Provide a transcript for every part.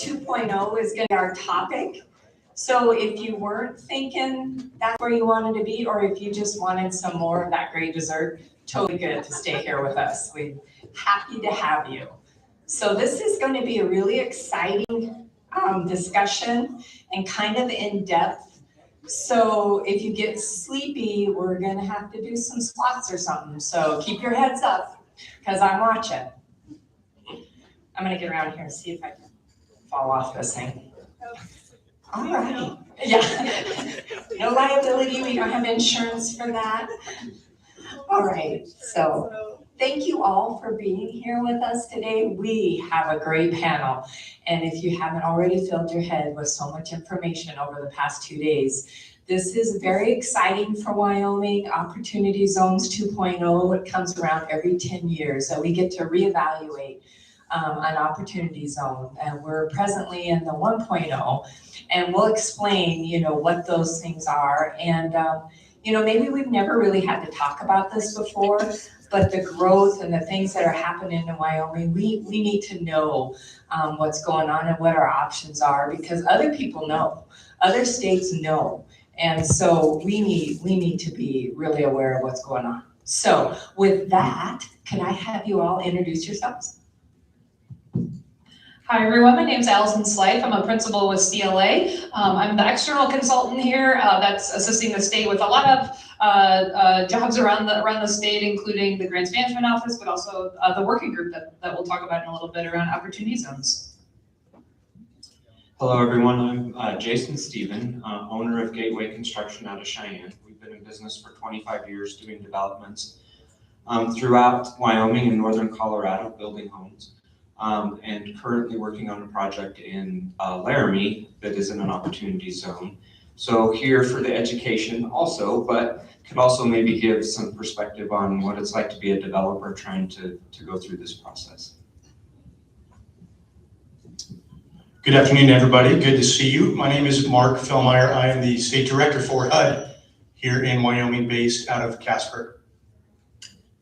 2.0 is going to be our topic. So if you weren't thinking that's where you wanted to be, or if you just wanted some more of that great dessert, totally good to stay here with us. We're happy to have you. So this is going to be a really exciting discussion and kind of in-depth. So if you get sleepy, we're going to have to do some squats or something. So keep your heads up because I'm watching. I'm going to get around here and see if I can fall off this thing. All right. Yeah. No liability. We don't have insurance for that. All right. So thank you all for being here with us today. We have a great panel. And if you haven't already filled your head with so much information over the past 2 days, this is very exciting for Wyoming. Opportunity Zones 2.0, it comes around every 10 years. So we get to reevaluate an opportunity zone. And we're presently in the 1.0. And we'll explain, what those things are. And, maybe we've never really had to talk about this before, but the growth and the things that are happening in Wyoming, we need to know what's going on and what our options are, because other people know, other states know. And so we need to be really aware of what's going on. So with that, can I have you all introduce yourselves? Hi everyone, my name is Allison Slife. I'm a principal with CLA. I'm the external consultant here that's assisting the state with a lot of jobs around the state, including the Grants Management Office, but also the working group that we'll talk about in a little bit around opportunity zones. Hello everyone, I'm Jason Stephen, owner of Gateway Construction out of Cheyenne. We've been in business for 25 years doing developments throughout Wyoming and northern Colorado, building homes. And currently working on a project in Laramie that is in an opportunity zone. So here for the education also, but could also maybe give some perspective on what it's like to be a developer trying to go through this process. Good afternoon, everybody. Good to see you. My name is Mark Fellmeyer. I am the state director for HUD here in Wyoming, based out of Casper.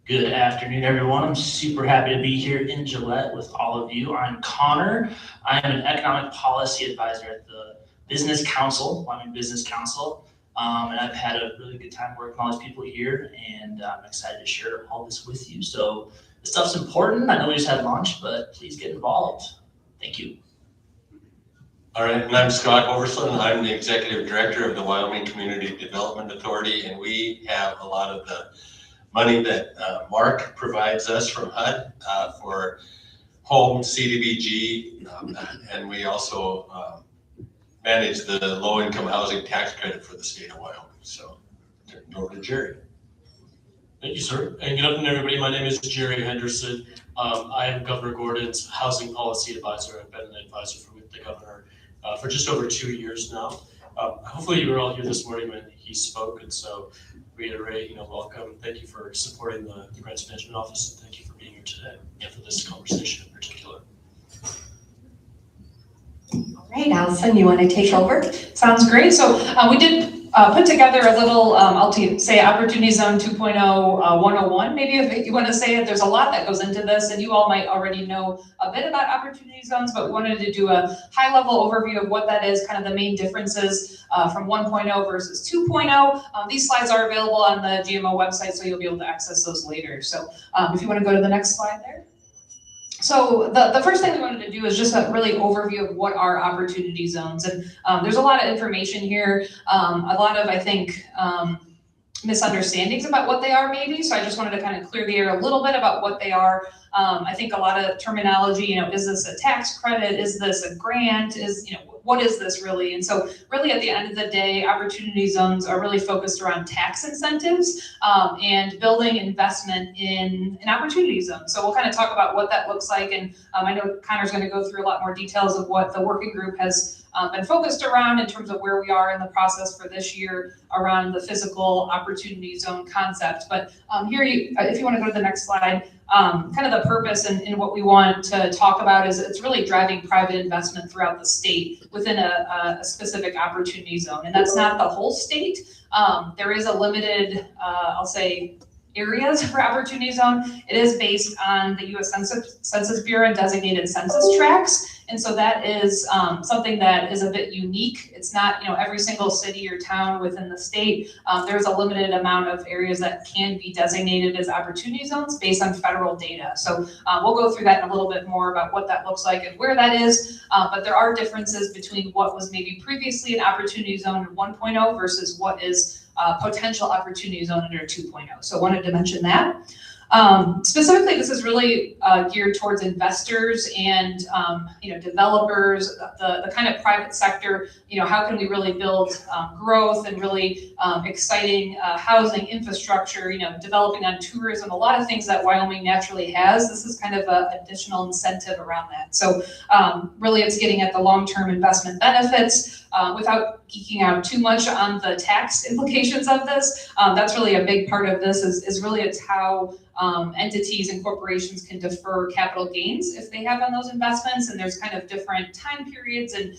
Good afternoon, everyone. I'm super happy to be here in Gillette with all of you. I'm Connor. I am an economic policy advisor at the Business Council, Wyoming Business Council. And I've had a really good time working with all these people here, and I'm excited to share all this with you. So this stuff's important. I know we just had lunch, but please get involved. Thank you. All right, and I'm Scott Oversland. I'm the executive director of the Wyoming Community Development Authority, and we have a lot of the money that Mark provides us from HUD for home CDBG, and we also manage the low-income housing tax credit for the state of Wyoming. So, over to Jerry. Thank you, sir. And good afternoon, everybody. My name is Jerry Henderson. I am Governor Gordon's housing policy advisor. I've been an advisor with the governor for just over 2 years now. Hopefully you were all here this morning when he spoke, and so reiterate, welcome. Thank you for supporting the Grants Management Office, and thank you for being here today and for this conversation in particular. All right, Allison, you want to take over? Sounds great. So we did put together a little, I'll say Opportunity Zone 2.0 101, maybe if you want to say it. There's a lot that goes into this, and you all might already know a bit about opportunity zones, but we wanted to do a high-level overview of what that is, kind of the main differences from 1.0 versus 2.0. These slides are available on the GMO website, so you'll be able to access those later. So if you want to go to the next slide there. So the first thing we wanted to do is just a really overview of what are opportunity zones. And there's a lot of information here, a lot of, I think, misunderstandings about what they are maybe. So I just wanted to kind of clear the air a little bit about what they are. I think a lot of terminology, is this a tax credit? Is this a grant? What is this really? And so really at the end of the day, opportunity zones are really focused around tax incentives and building investment in an opportunity zone. So we'll kind of talk about what that looks like. And I know Connor's going to go through a lot more details of what the working group has been focused around in terms of where we are in the process for this year around the physical opportunity zone concept. But here, if you want to go to the next slide, kind of the purpose and what we want to talk about is it's really driving private investment throughout the state within a specific opportunity zone. And that's not the whole state. There is a limited, I'll say, areas for opportunity zone. It is based on the U.S. Census Bureau and designated census tracts. And so that is something that is a bit unique. It's not, every single city or town within the state. There's a limited amount of areas that can be designated as opportunity zones based on federal data. So we'll go through that in a little bit more about what that looks like and where that is. But there are differences between what was maybe previously an opportunity zone 1.0 versus what is potential opportunity zone under 2.0. So I wanted to mention that. Specifically, this is really geared towards investors and developers, the kind of private sector. How can we really build growth and really exciting housing infrastructure? Developing on tourism, a lot of things that Wyoming naturally has. This is kind of an additional incentive around that. So really, it's getting at the long-term investment benefits. Without geeking out too much on the tax implications of this, that's really a big part of this. Is really it's how entities and corporations can defer capital gains if they have on those investments, and there's kind of different time periods and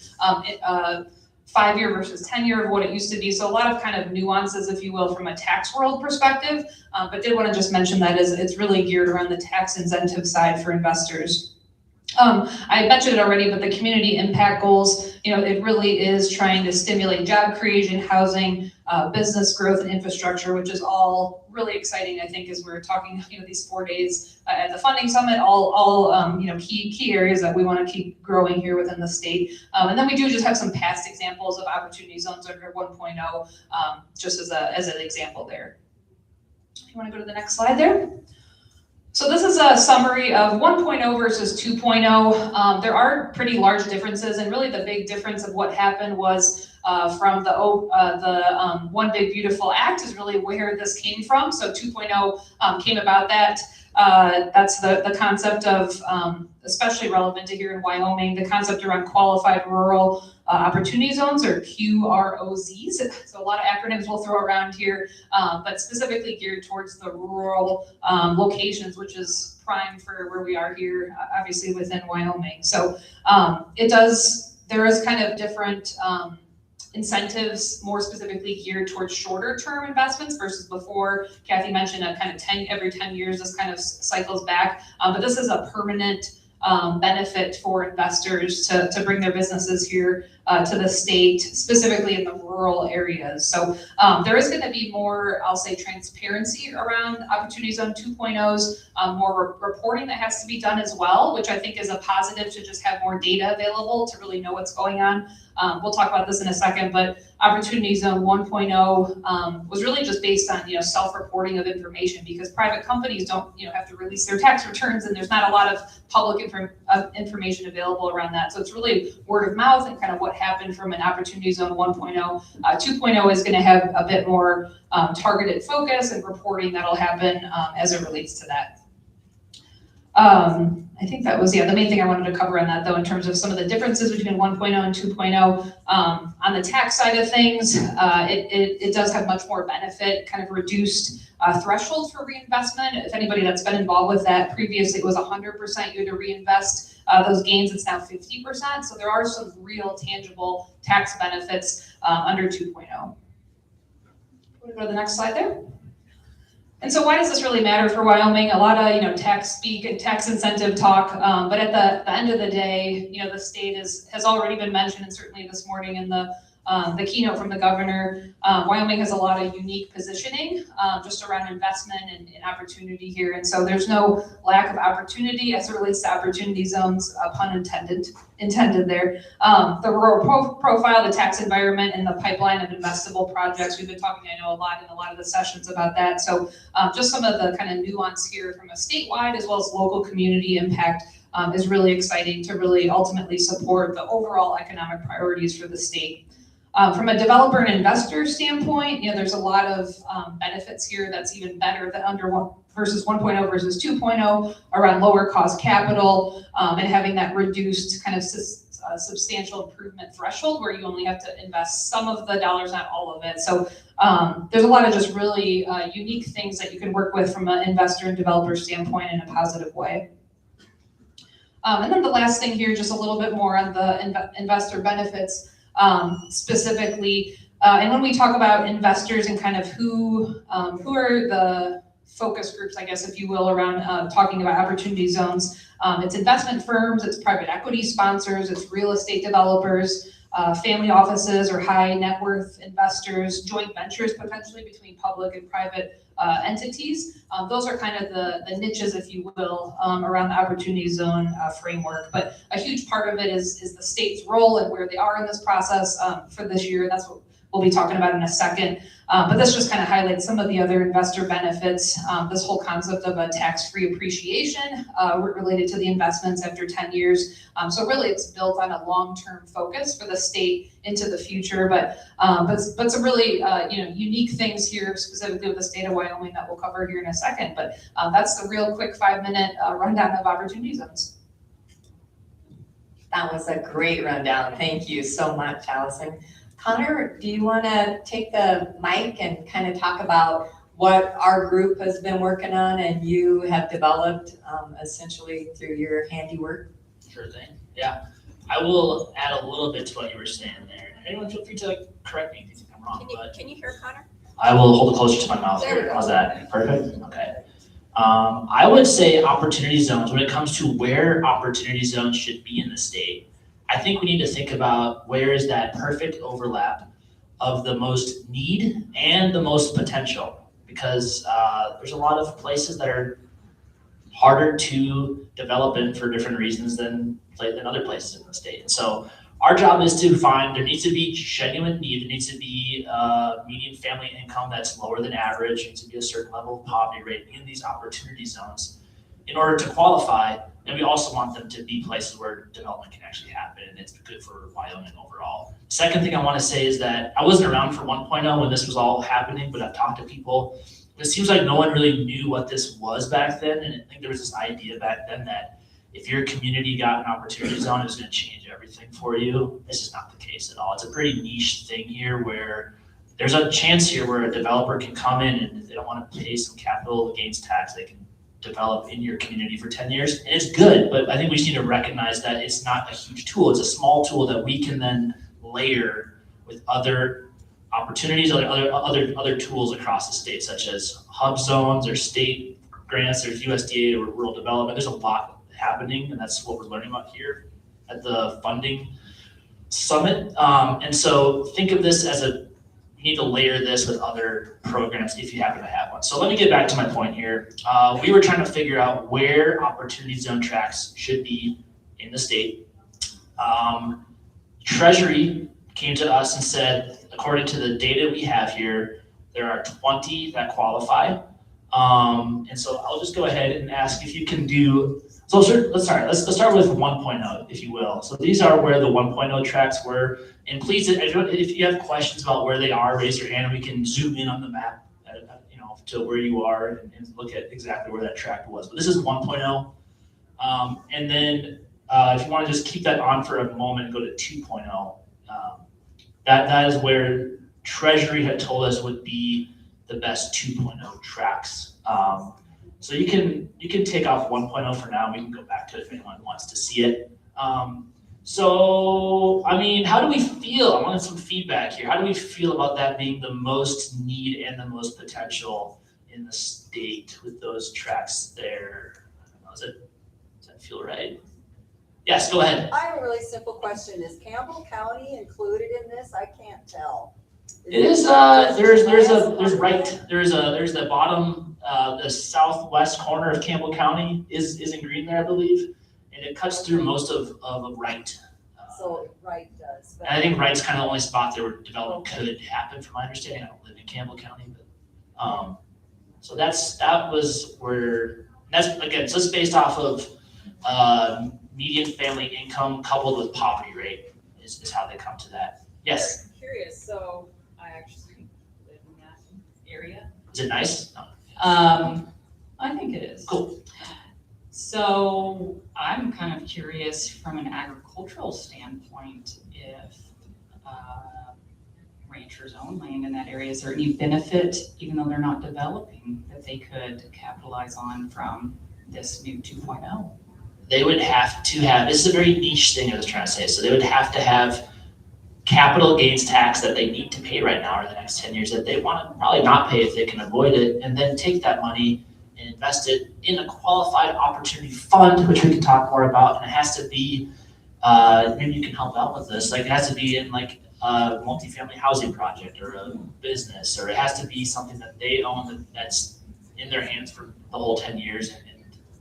5-year versus 10-year of what it used to be. So a lot of kind of nuances, if you will, from a tax world perspective. But did want to just mention that it's really geared around the tax incentive side for investors. I mentioned it already, but the community impact goals, it really is trying to stimulate job creation, housing, business growth, and infrastructure, which is all really exciting, I think, as we're talking, these 4 days at the funding summit, all key areas that we want to keep growing here within the state. And then we do just have some past examples of opportunity zones under 1.0, just as an example there. You want to go to the next slide there? So this is a summary of 1.0 versus 2.0. There are pretty large differences, and really the big difference of what happened was from the One Big Beautiful Act is really where this came from. So 2.0 came about that. That's the concept of, especially relevant to here in Wyoming, the concept around qualified rural opportunity zones, or QROZs. So a lot of acronyms we'll throw around here, but specifically geared towards the rural locations, which is prime for where we are here, obviously within Wyoming. So there is kind of different incentives, more specifically geared towards shorter term investments versus before. Kathy mentioned a kind of every 10 years, this kind of cycles back. But this is a permanent benefit for investors to bring their businesses here to the state, specifically in the rural areas. So there is going to be more, I'll say, transparency around Opportunity Zone 2.0's, more reporting that has to be done as well, which I think is a positive to just have more data available to really know what's going on. We'll talk about this in a second, but Opportunity Zone 1.0 was really just based on self-reporting of information, because private companies don't have to release their tax returns, and there's not a lot of public information available around that. So it's really word of mouth and kind of what happened from an Opportunity Zone 1.0. 2.0 is going to have a bit more targeted focus and reporting that'll happen as it relates to that. I think that was, the main thing I wanted to cover on that, though, in terms of some of the differences between 1.0 and 2.0. On the tax side of things, it does have much more benefit, kind of reduced thresholds for reinvestment. If anybody that's been involved with that, previously it was 100% you had to reinvest those gains, it's now 50%. So there are some real tangible tax benefits under 2.0. We'll go to the next slide there. And so why does this really matter for Wyoming? A lot of tax speak and tax incentive talk, but at the end of the day, the state has already been mentioned, and certainly this morning in the keynote from the governor. Wyoming has a lot of unique positioning just around investment and opportunity here, and so there's no lack of opportunity as it relates to opportunity zones, pun intended there. The rural profile, the tax environment, and the pipeline of investable projects. We've been talking, I know, a lot in a lot of the sessions about that. So just some of the kind of nuance here from a statewide as well as local community impact is really exciting to really ultimately support the overall economic priorities for the state. From a developer and investor standpoint, there's a lot of benefits here that's even better than under 1.0 versus 2.0 around lower cost capital and having that reduced kind of substantial improvement threshold where you only have to invest some of the dollars, not all of it. So there's a lot of just really unique things that you can work with from an investor and developer standpoint in a positive way. And then the last thing here, just a little bit more on the investor benefits. Specifically, and when we talk about investors and kind of who are the focus groups, I guess, if you will, around talking about opportunity zones. It's investment firms, it's private equity sponsors, it's real estate developers, family offices or high net worth investors, joint ventures potentially between public and private entities. Those are kind of the niches, if you will, around the opportunity zone framework. But a huge part of it is the state's role and where they are in this process for this year. That's what we'll be talking about in a second. But this just kind of highlights some of the other investor benefits. This whole concept of a tax-free appreciation related to the investments after 10 years. So really it's built on a long-term focus for the state into the future, but some really unique things here specifically with the state of Wyoming that we'll cover here in a second. But that's the real quick 5-minute rundown of opportunity zones. That was a great rundown. Thank you so much, Allison. Connor, do you want to take the mic and kind of talk about what our group has been working on and you have developed essentially through your handiwork? Sure thing. Yeah. I will add a little bit to what you were saying there. Anyone feel free to correct me if you think I'm wrong, but Can you hear Connor? I will hold it closer to my mouth There we here. go. How's that? Perfect? Okay. I would say opportunity zones, when it comes to where opportunity zones should be in the state, I think we need to think about where is that perfect overlap of the most need and the most potential, because there's a lot of places that are harder to develop in for different reasons than other places in the state. And so our job is to find, there needs to be genuine need, there needs to be median family income that's lower than average, there needs to be a certain level of poverty rate in these opportunity zones in order to qualify. And we also want them to be places where development can actually happen, and it's good for Wyoming overall. Second thing I want to say is that I wasn't around for 1.0 when this was all happening, but I've talked to people. It seems like no one really knew what this was back then, and I think there was this idea back then that if your community got an opportunity zone, it was going to change everything for you. This is not the case at all. It's a pretty niche thing here where there's a chance here where a developer can come in, and if they don't want to pay some capital gains tax, they can develop in your community for 10 years. And it's good, but I think we just need to recognize that it's not a huge tool. It's a small tool that we can then layer with other opportunities, other tools across the state, such as hub zones or state grants. There's USDA or rural development. There's a lot happening, and that's what we're learning about here at the funding summit. And so think of this as you need to layer this with other programs if you happen to have one. So let me get back to my point here. We were trying to figure out where opportunity zone tracks should be in the state. Treasury came to us and said, according to the data we have here, there are 20 that qualify. And so I'll just go ahead and ask if you can do, let's start with 1.0, if you will. So these are where the 1.0 tracks were. And please, if you have questions about where they are, raise your hand and we can zoom in on the map, to where you are and look at exactly where that track was. But this is 1.0. And then if you want to just keep that on for a moment and go to 2.0, that is where Treasury had told us would be the best 2.0 tracks. So you can take off 1.0 for now. We can go back to it if anyone wants to see it. So, I mean, how do we feel? I wanted some feedback here. How do we feel about that being the most need and the most potential in the state with those tracks there? Does that feel right? Yes, go ahead. I have a really simple question. Is Campbell County included in this? I can't tell. It is, there's the bottom, the southwest corner of Campbell County is in green there, I believe. And it cuts through most of Wright. So Wright does. And I think Wright's kind of the only spot there where development could happen, from my understanding. I don't live in Campbell County, but so that's based off of median family income coupled with poverty rate is how they come to that. Yes. I'm curious. So I actually live in that area. Is it nice? No. I think it is. Cool. So I'm kind of curious from an agricultural standpoint, if ranchers own land in that area, is there any benefit, even though they're not developing, that they could capitalize on from this new 2.0? They would have to have, this is a very niche thing I was trying to say, so they would have to have capital gains tax that they need to pay right now or the next 10 years that they want to probably not pay if they can avoid it, and then take that money and invest it in a qualified opportunity fund, which we can talk more about. And it has to be, maybe you can help out with this, like it has to be in like a multifamily housing project or a business, or it has to be something that they own that's in their hands for the whole 10 years. And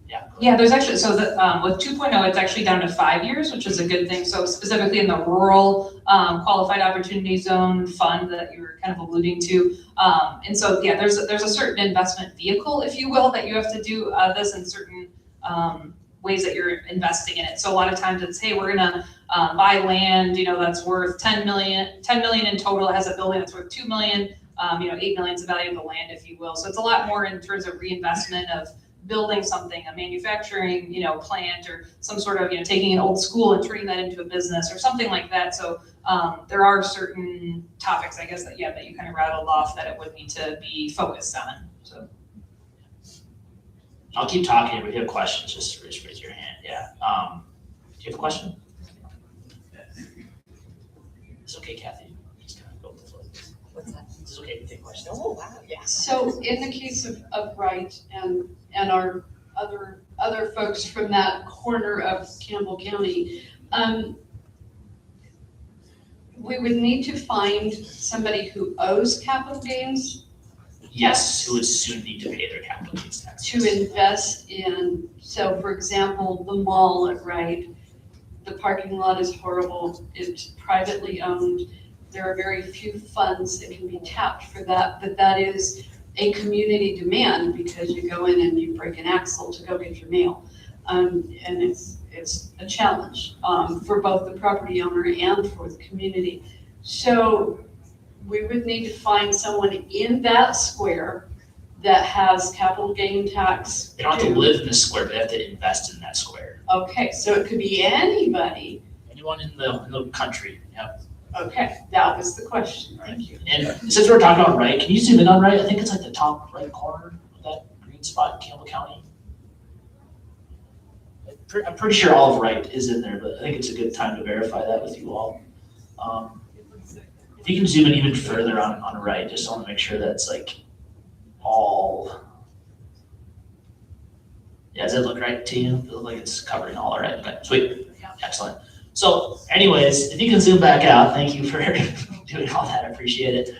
yeah. Yeah, there's actually, so the, with 2.0, it's actually down to 5 years, which is a good thing. So specifically in the rural qualified opportunity zone fund that you were kind of alluding to. And so, yeah, there's a certain investment vehicle, if you will, that you have to do this in certain ways that you're investing in it. So a lot of times it's, hey, we're gonna buy land, you know, that's worth 10 million in total. It has a building that's worth 2 million, you know, 8 million is the value of the land, if you will. So it's a lot more in terms of reinvestment of building something, a manufacturing, you know, plant, or some sort of, you know, taking an old school and turning that into a business or something like that. So there are certain topics, I guess, that you kind of rattled off that it would need to be focused on. So I'll keep talking. If you have questions, just raise your hand. Yeah. Do you have a question? It's okay, Kathy. Just kind of go with the flow. What's that? It's okay to take questions. Oh, wow, yes. So in the case of Wright and our other folks from that corner of Campbell County, we would need to find somebody who owes capital gains Yes, who would soon need to pay their capital gains tax. to invest in. So for example, the mall at Wright, the parking lot is horrible, it's privately owned. There are very few funds that can be tapped for that, but that is a community demand because you go in and you break an axle to go get your mail. And it's a challenge for both the property owner and for the community. So we would need to find someone in that square that has capital gain tax. They don't have to live in the square, but they have to invest in that square. Okay, so it could be anybody. Anyone in the country, yeah. Okay, that was the question, thank you. And since we're talking about Wright, can you zoom in on Wright? I think it's like the top right corner of that green spot in Campbell County. I'm pretty sure all of Wright is in there, but I think it's a good time to verify that with you all. If you can zoom in even further on Wright, just want to make sure that's like all. Yeah, does it look right to you? Does it look like it's covering all right? Okay, sweet, excellent. So anyways, if you can zoom back out, thank you for doing all that, I appreciate it.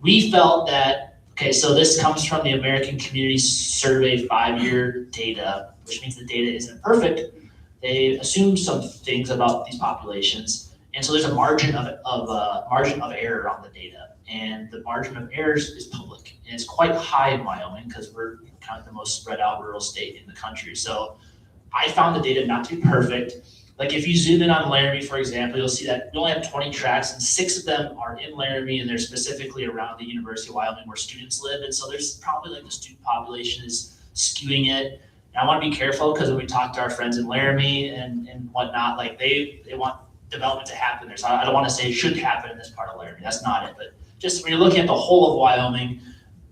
We felt that, okay, so this comes from the American Community Survey 5-year data, which means the data isn't perfect. They assume some things about these populations. And so there's a margin of error on the data. And the margin of errors is public. And it's quite high in Wyoming because we're kind of the most spread out rural state in the country. So I found the data not to be perfect. Like if you zoom in on Laramie, for example, you'll see that we only have 20 tracks and 6 of them are in Laramie and they're specifically around the University of Wyoming where students live. And so there's probably like the student population is skewing it. And I want to be careful because when we talk to our friends in Laramie and whatnot, like they want development to happen there. So I don't want to say it should happen in this part of Laramie. That's not it. But just when you're looking at the whole of Wyoming,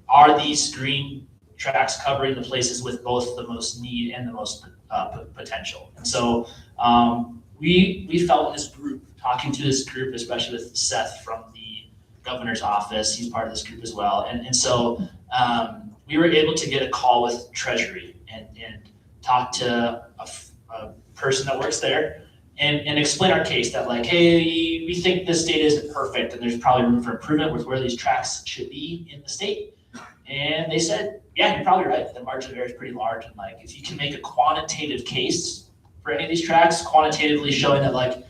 are these green tracks covering the places with both the most need and the most potential? And so we felt in this group, talking to this group, especially with Seth from the governor's office, he's part of this group as well. And so we were able to get a call with Treasury and talk to a person that works there and explain our case that like, hey, we think this data isn't perfect and there's probably room for improvement with where these tracks should be in the state. And they said, yeah, you're probably right. The margin of error is pretty large. And like, if you can make a quantitative case for any of these tracks, quantitatively showing that like,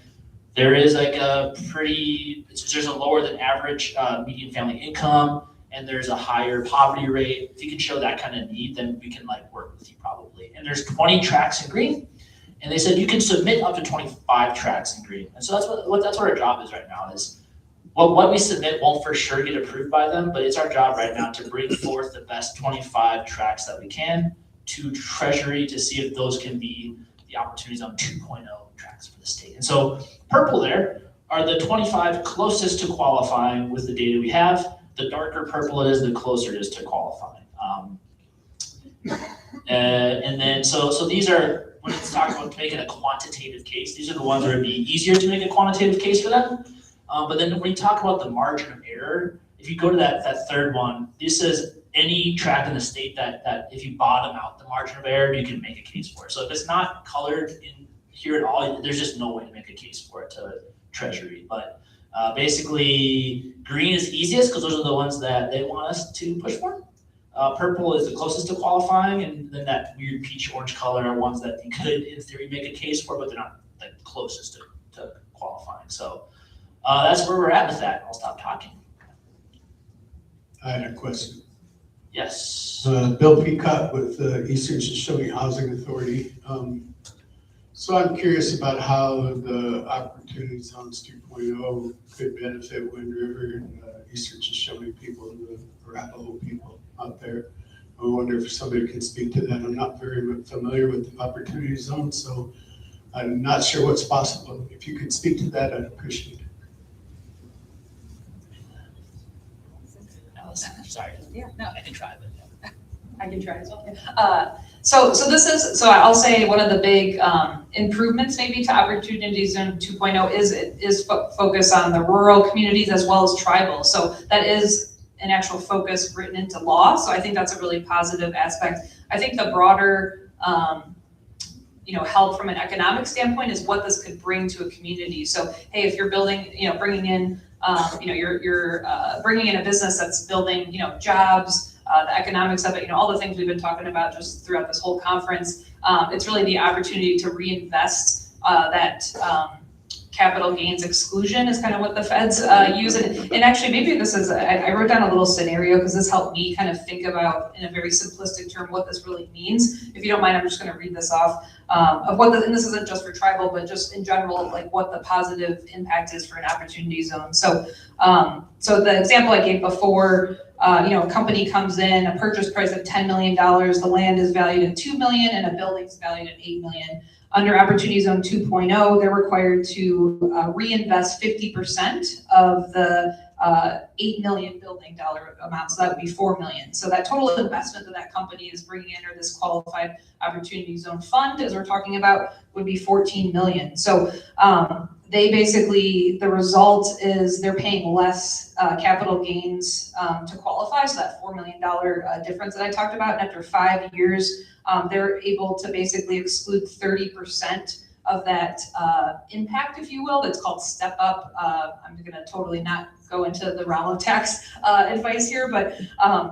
there is like there's a lower than average median family income and there's a higher poverty rate. If you can show that kind of need, then we can like work with you probably. And there's 20 tracks in green. And they said you can submit up to 25 tracks in green. And so that's what our job is right now is what we submit won't for sure get approved by them, but it's our job right now to bring forth the best 25 tracks that we can to Treasury to see if those can be the Opportunity Zone 2.0 tracks for the state. And so purple there are the 25 closest to qualifying with the data we have. The darker purple it is, the closer it is to qualifying. And then so these are, when it's talking about making a quantitative case, these are the ones where it'd be easier to make a quantitative case for them. But then when you talk about the margin of error, if you go to that third one, this says any tract in the state that if you bottom out the margin of error, you can make a case for it. So if it's not colored in here at all, there's just no way to make a case for it to Treasury. But basically, green is easiest because those are the ones that they want us to push for. Purple is the closest to qualifying, and then that weird peach orange color are ones that you could, in theory, make a case for, but they're not like closest to qualifying. So that's where we're at with that. I'll stop talking. I had a question. Yes. Bill Peacock with Eastern Shoshone Housing Authority. So I'm curious about how the Opportunity Zones 2.0 could benefit Wind River and Eastern Shoshone people and the Arapaho people out there. I wonder if somebody can speak to that. I'm not very familiar with the Opportunity Zone, so I'm not sure what's possible. If you could speak to that, I'd appreciate it. Sorry. Yeah, no. I can try, but I can try as well. So this is, so I'll say one of the big improvements maybe to Opportunity Zone 2.0 is focus on the rural communities as well as tribal. So that is an actual focus written into law. So I think that's a really positive aspect. I think the broader, help from an economic standpoint is what this could bring to a community. So, hey, if you're building, bringing in, you're bringing in a business that's building, jobs, the economics of it, all the things we've been talking about just throughout this whole conference. It's really the opportunity to reinvest that capital gains exclusion is kind of what the feds use. And actually, maybe this is, I wrote down a little scenario because this helped me kind of think about in a very simplistic term what this really means. If you don't mind, I'm just going to read this off of what and this isn't just for tribal, but just in general, like what the positive impact is for an opportunity zone. So, so the example I gave before, a company comes in, a purchase price of $10 million, the land is valued at $2 million and a building's valued at $8 million. Under Opportunity Zone 2.0, they're required to reinvest 50% of the $8 million building dollar amount, so that would be $4 million. So that total investment that that company is bringing in, or this qualified Opportunity Zone fund, as we're talking about, would be $14 million. So they basically, the result is they're paying less capital gains to qualify, so that $4 million difference that I talked about. And after 5 years, they're able to basically exclude 30% of that impact, if you will, that's called step up. I'm gonna totally not go into the realm of tax advice here, but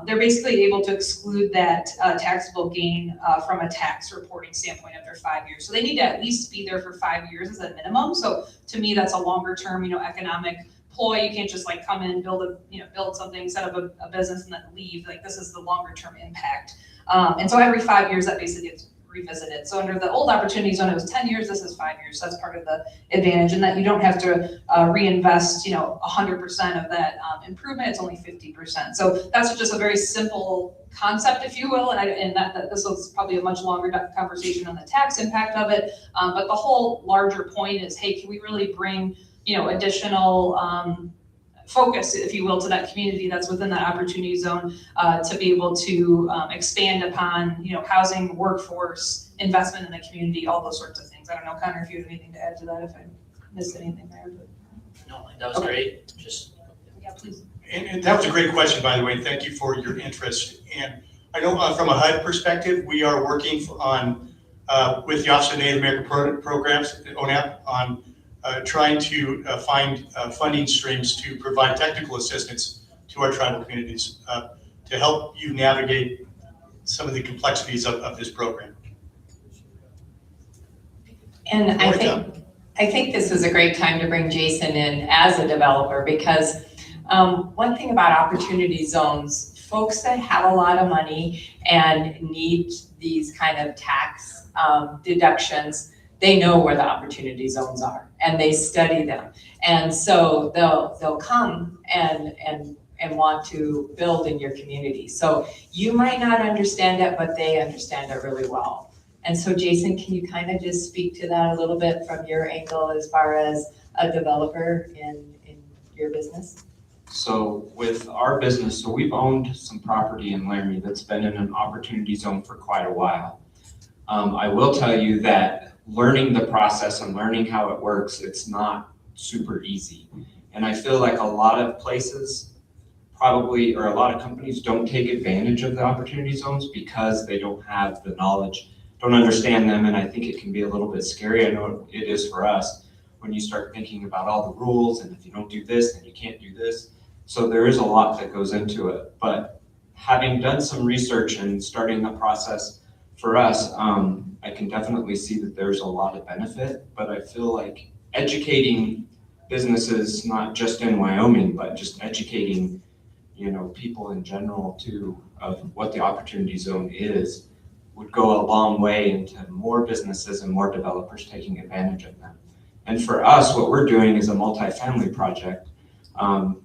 they're basically able to exclude that taxable gain from a tax reporting standpoint after 5 years. So they need to at least be there for 5 years as a minimum. So to me, that's a longer term, economic ploy. You can't just like come in, build something, set up a business and then leave. Like this is the longer term impact. And so every 5 years that basically gets revisited. So under the old Opportunity Zone, it was 10 years, this is 5 years. So that's part of the advantage, and that you don't have to reinvest, 100% of that improvement, it's only 50%. So that's just a very simple concept, if you will, and that this was probably a much longer conversation on the tax impact of it. But the whole larger point is, hey, can we really bring, additional focus, if you will, to that community that's within that Opportunity Zone to be able to expand upon, housing, workforce, investment in the community, all those sorts of things. I don't know, Connor, if you have anything to add to that, if I missed anything there. But. No, that was great. Yeah, please. And that was a great question, by the way. Thank you for your interest. And I know from a HUD perspective, we are working on with the Office of Native American Programs, ONAP, on trying to find funding streams to provide technical assistance to our tribal communities to help you navigate some of the complexities of this program. And I think this is a great time to bring Jason in as a developer, because one thing about Opportunity Zones, folks that have a lot of money and need these kind of tax deductions, they know where the Opportunity Zones are and they study them. And so they'll come and want to build in your community. So you might not understand it, but they understand it really well. And so Jason, can you kind of just speak to that a little bit from your angle as far as a developer in your business? So with our business, so we've owned some property in Laramie that's been in an Opportunity Zone for quite a while. I will tell you that learning the process and learning how it works, it's not super easy. And I feel like a lot of places probably, or a lot of companies don't take advantage of the opportunity zones because they don't have the knowledge, don't understand them, and I think it can be a little bit scary. I know it is for us when you start thinking about all the rules, and if you don't do this, then you can't do this. So there is a lot that goes into it, but having done some research and starting the process for us, I can definitely see that there's a lot of benefit, but I feel like educating businesses, not just in Wyoming, but just educating, people in general too, of what the opportunity zone is, would go a long way into more businesses and more developers taking advantage of them. And for us, what we're doing is a multifamily project,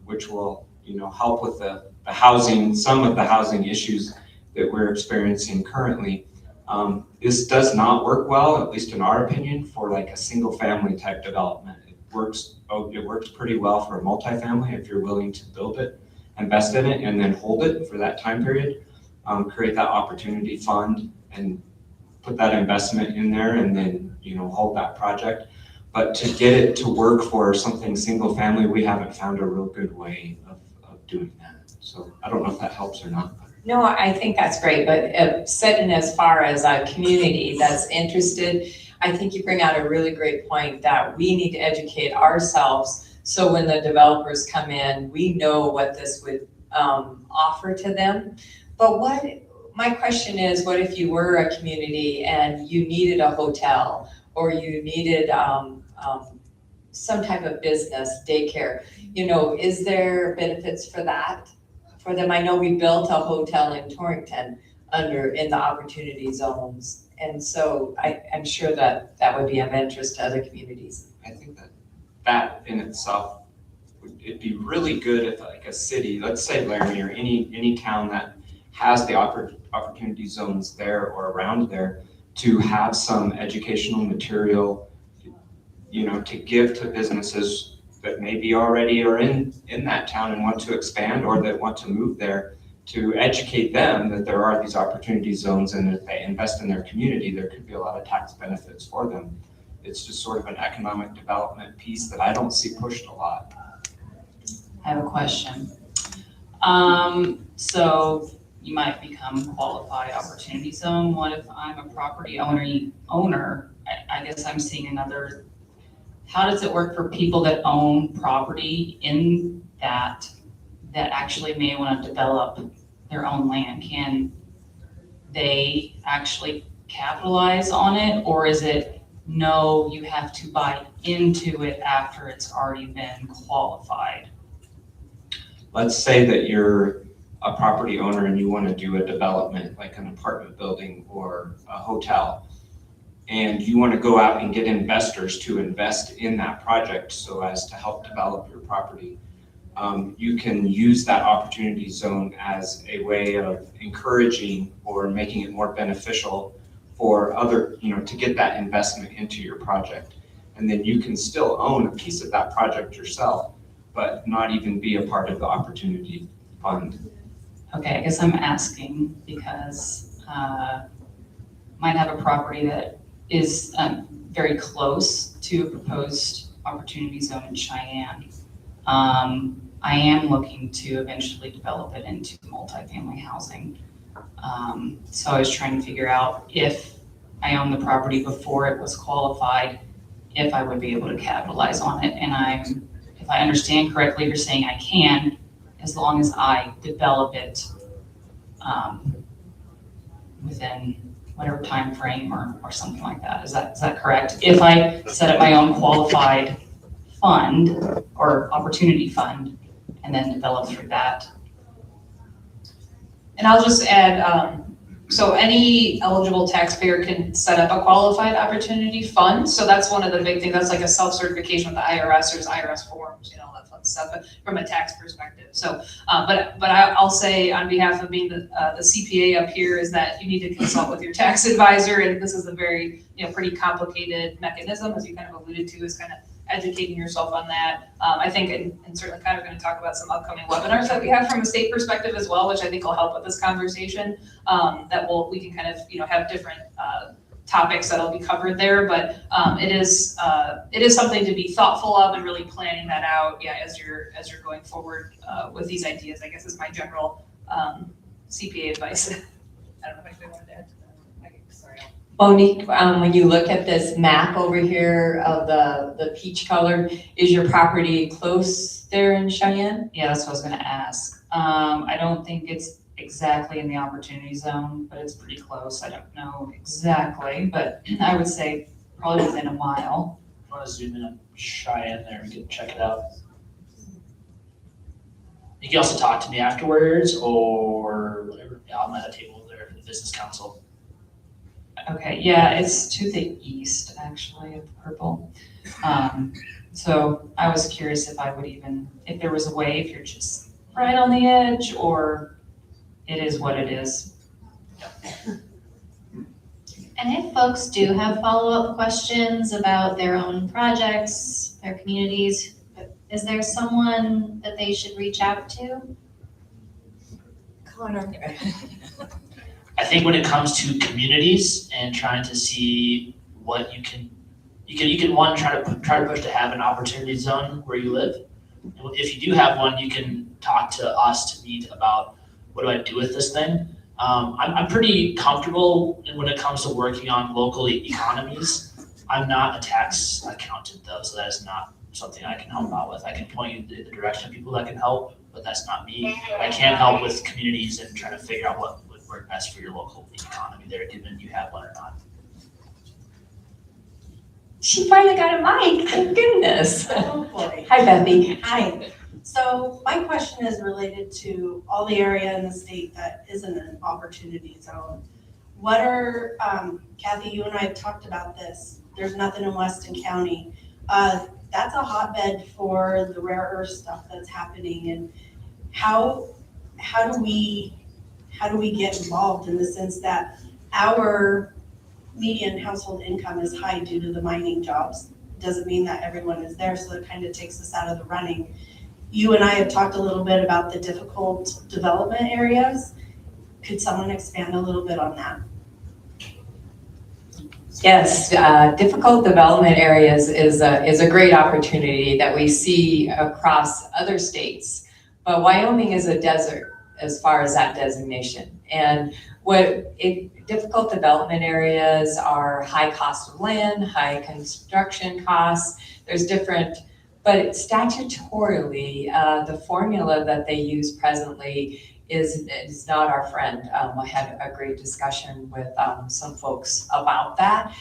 which will, help with the housing, some of the housing issues that we're experiencing currently. This does not work well, at least in our opinion, for like a single family type development. It works pretty well for a multifamily if you're willing to build it, invest in it, and then hold it for that time period. Create that opportunity fund and put that investment in there, and then hold that project. But to get it to work for something single family, we haven't found a real good way of doing that. So I don't know if that helps or not. No, I think that's great, but setting as far as a community that's interested, I think you bring out a really great point that we need to educate ourselves, so when the developers come in, we know what this would offer to them. But my question is, what if you were a community and you needed a hotel, or you needed some type of business, daycare? Is there benefits for that for them? I know we built a hotel in Torrington in the opportunity zones, and so I'm sure that would be of interest to other communities. I think that in itself, it'd be really good if like a city, let's say Laramie or any town that has the opportunity zones there or around there, to have some educational material, to give to businesses that maybe already are in that town and want to expand, or that want to move there, to educate them that there are these opportunity zones, and if they invest in their community, there could be a lot of tax benefits for them. It's just sort of an economic development piece that I don't see pushed a lot. I have a question. So you might become qualified opportunity zone. What if I'm a property owner? I guess I'm seeing another. How does it work for people that own property in that actually may want to develop their own land? Can they actually capitalize on it, or is it no, you have to buy into it after it's already been qualified? Let's say that you're a property owner and you want to do a development like an apartment building or a hotel, and you want to go out and get investors to invest in that project so as to help develop your property. You can use that opportunity zone as a way of encouraging or making it more beneficial for other, to get that investment into your project. And then you can still own a piece of that project yourself, but not even be a part of the opportunity fund. Okay, I guess I'm asking because might have a property that is very close to a proposed opportunity zone in Cheyenne. I am looking to eventually develop it into multifamily housing. So I was trying to figure out if I owned the property before it was qualified, if I would be able to capitalize on it. And if I understand correctly, you're saying I can, as long as I develop it within whatever time frame or something like that. Is that correct? If I set up my own qualified fund or opportunity fund and then develop through that. And I'll just add, so any eligible taxpayer can set up a qualified opportunity fund. So that's one of the big things. That's like a self-certification with the IRS. There's IRS forms, all that fun stuff, but from a tax perspective. So, but I'll say on behalf of being the CPA up here is that you need to consult with your tax advisor. And this is a very, pretty complicated mechanism, as you kind of alluded to, is kind of educating yourself on that. I think, and certainly kind of going to talk about some upcoming webinars that we have from a state perspective as well, which I think will help with this conversation, that we can kind of, have different topics that'll be covered there, but it is something to be thoughtful of and really planning that out, yeah, as you're going forward with these ideas, I guess is my general CPA advice. I don't know if anybody wanted to add to that. Sorry. Monique, when you look at this map over here of the peach color, is your property close there in Cheyenne? Yeah, that's what I was gonna ask. I don't think it's exactly in the opportunity zone, but it's pretty close. I don't know exactly, but I would say probably within a mile. I want to zoom in on Cheyenne there, we can check it out. You can also talk to me afterwards or whatever, yeah, I'm at a table there for the business council. Okay, yeah, it's to the east, actually, of the purple. So I was curious if there was a way, if you're just right on the edge, or it is what it is. And if folks do have follow-up questions about their own projects, their communities, is there someone that they should reach out to? Connor. I think when it comes to communities and trying to see what you can one, try to push to have an opportunity zone where you live. If you do have one, you can talk to us to meet about what do I do with this thing. I'm pretty comfortable when it comes to working on local economies. I'm not a tax accountant though, so that is not something I can help out with. I can point you in the direction of people that can help, but that's not me. I can't help with communities and trying to figure out what would work best for your local economy there, given you have one or not. She finally got a mic, thank goodness. Oh boy. Hi, Bethany. Hi. So my question is related to all the area in the state that isn't an opportunity zone. What are, Kathy, you and I have talked about this. There's nothing in Weston County. That's a hotbed for the rare earth stuff that's happening. And how do we get involved in the sense that our median household income is high due to the mining jobs? Doesn't mean that everyone is there, so it kind of takes us out of the running. You and I have talked a little bit about the difficult development areas. Could someone expand a little bit on that? Yes, difficult development areas is a great opportunity that we see across other states. But Wyoming is a desert as far as that designation. And difficult development areas are high cost of land, high construction costs. There's different, but statutorily, the formula that they use presently is not our friend. I had a great discussion with some folks about that.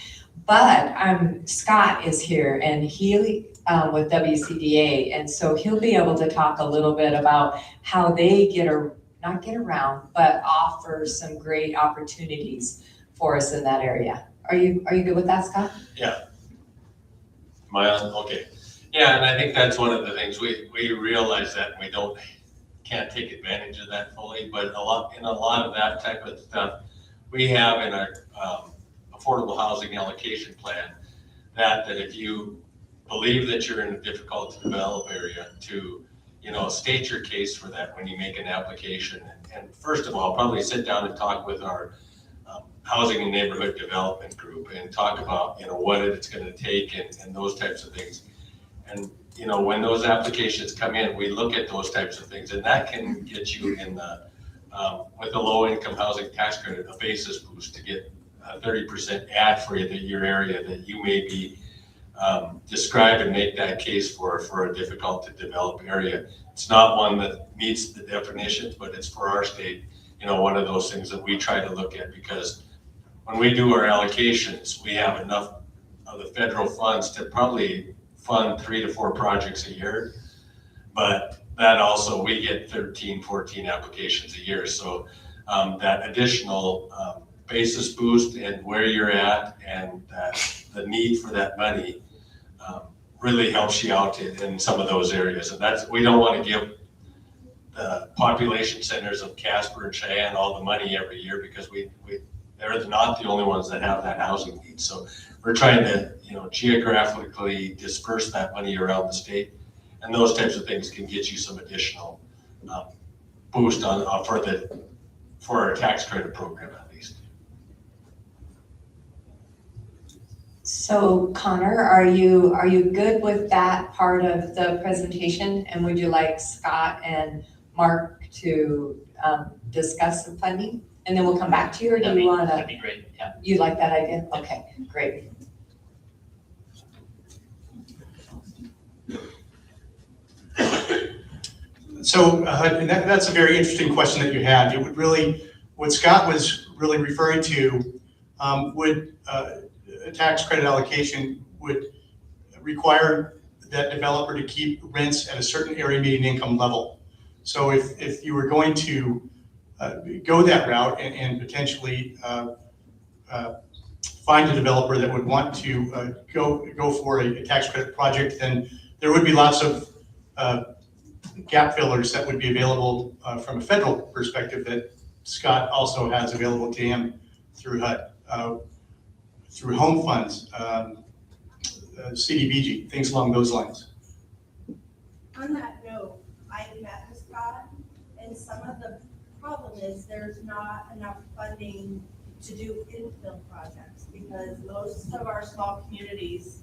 But Scott is here and he with WCDA, and so he'll be able to talk a little bit about how they not get around, but offer some great opportunities for us in that area. Are you good with that, Scott? Yeah. Am I on? Okay. Yeah, and I think that's one of the things we realize that we can't take advantage of that fully, but a lot of that type of stuff we have in our affordable housing allocation plan, that if you believe that you're in a difficult to develop area, to state your case for that when you make an application. And first of all, probably sit down and talk with our housing and neighborhood development group and talk about what it's going to take and those types of things. And when those applications come in, we look at those types of things, and that can get you in the with the low income housing tax credit, a basis boost to get a 30% add for your area that you may be describe and make that case for a difficult to develop area. It's not one that meets the definitions, but it's for our state, one of those things that we try to look at, because when we do our allocations, we have enough of the federal funds to probably fund 3 to 4 projects a year. But that also, we get 13, 14 applications a year. So that additional basis boost and where you're at and the need for that money really helps you out in some of those areas. And we don't want to give the population centers of Casper and Cheyenne all the money every year, because they're not the only ones that have that housing need. So we're trying to, geographically disperse that money around the state, and those types of things can get you some additional boost for our tax credit program at least. So Connor, are you good with that part of the presentation? And would you like Scott and Mark to discuss the funding? And then we'll come back to you, or do you want That'd to, be great, yeah. you like that idea? Okay, great. So, and that's a very interesting question that you had. It would really, what Scott was really referring to, would a tax credit allocation would require that developer to keep rents at a certain area median income level. So if you were going to go that route and potentially find a developer that would want to go for a tax credit project, then there would be lots of gap fillers that would be available from a federal perspective that Scott also has available to him through HUD, through home funds, CDBG, things along those lines. On that note, I met with Scott, and some of the problem is there's not enough funding to do infill projects, because most of our small communities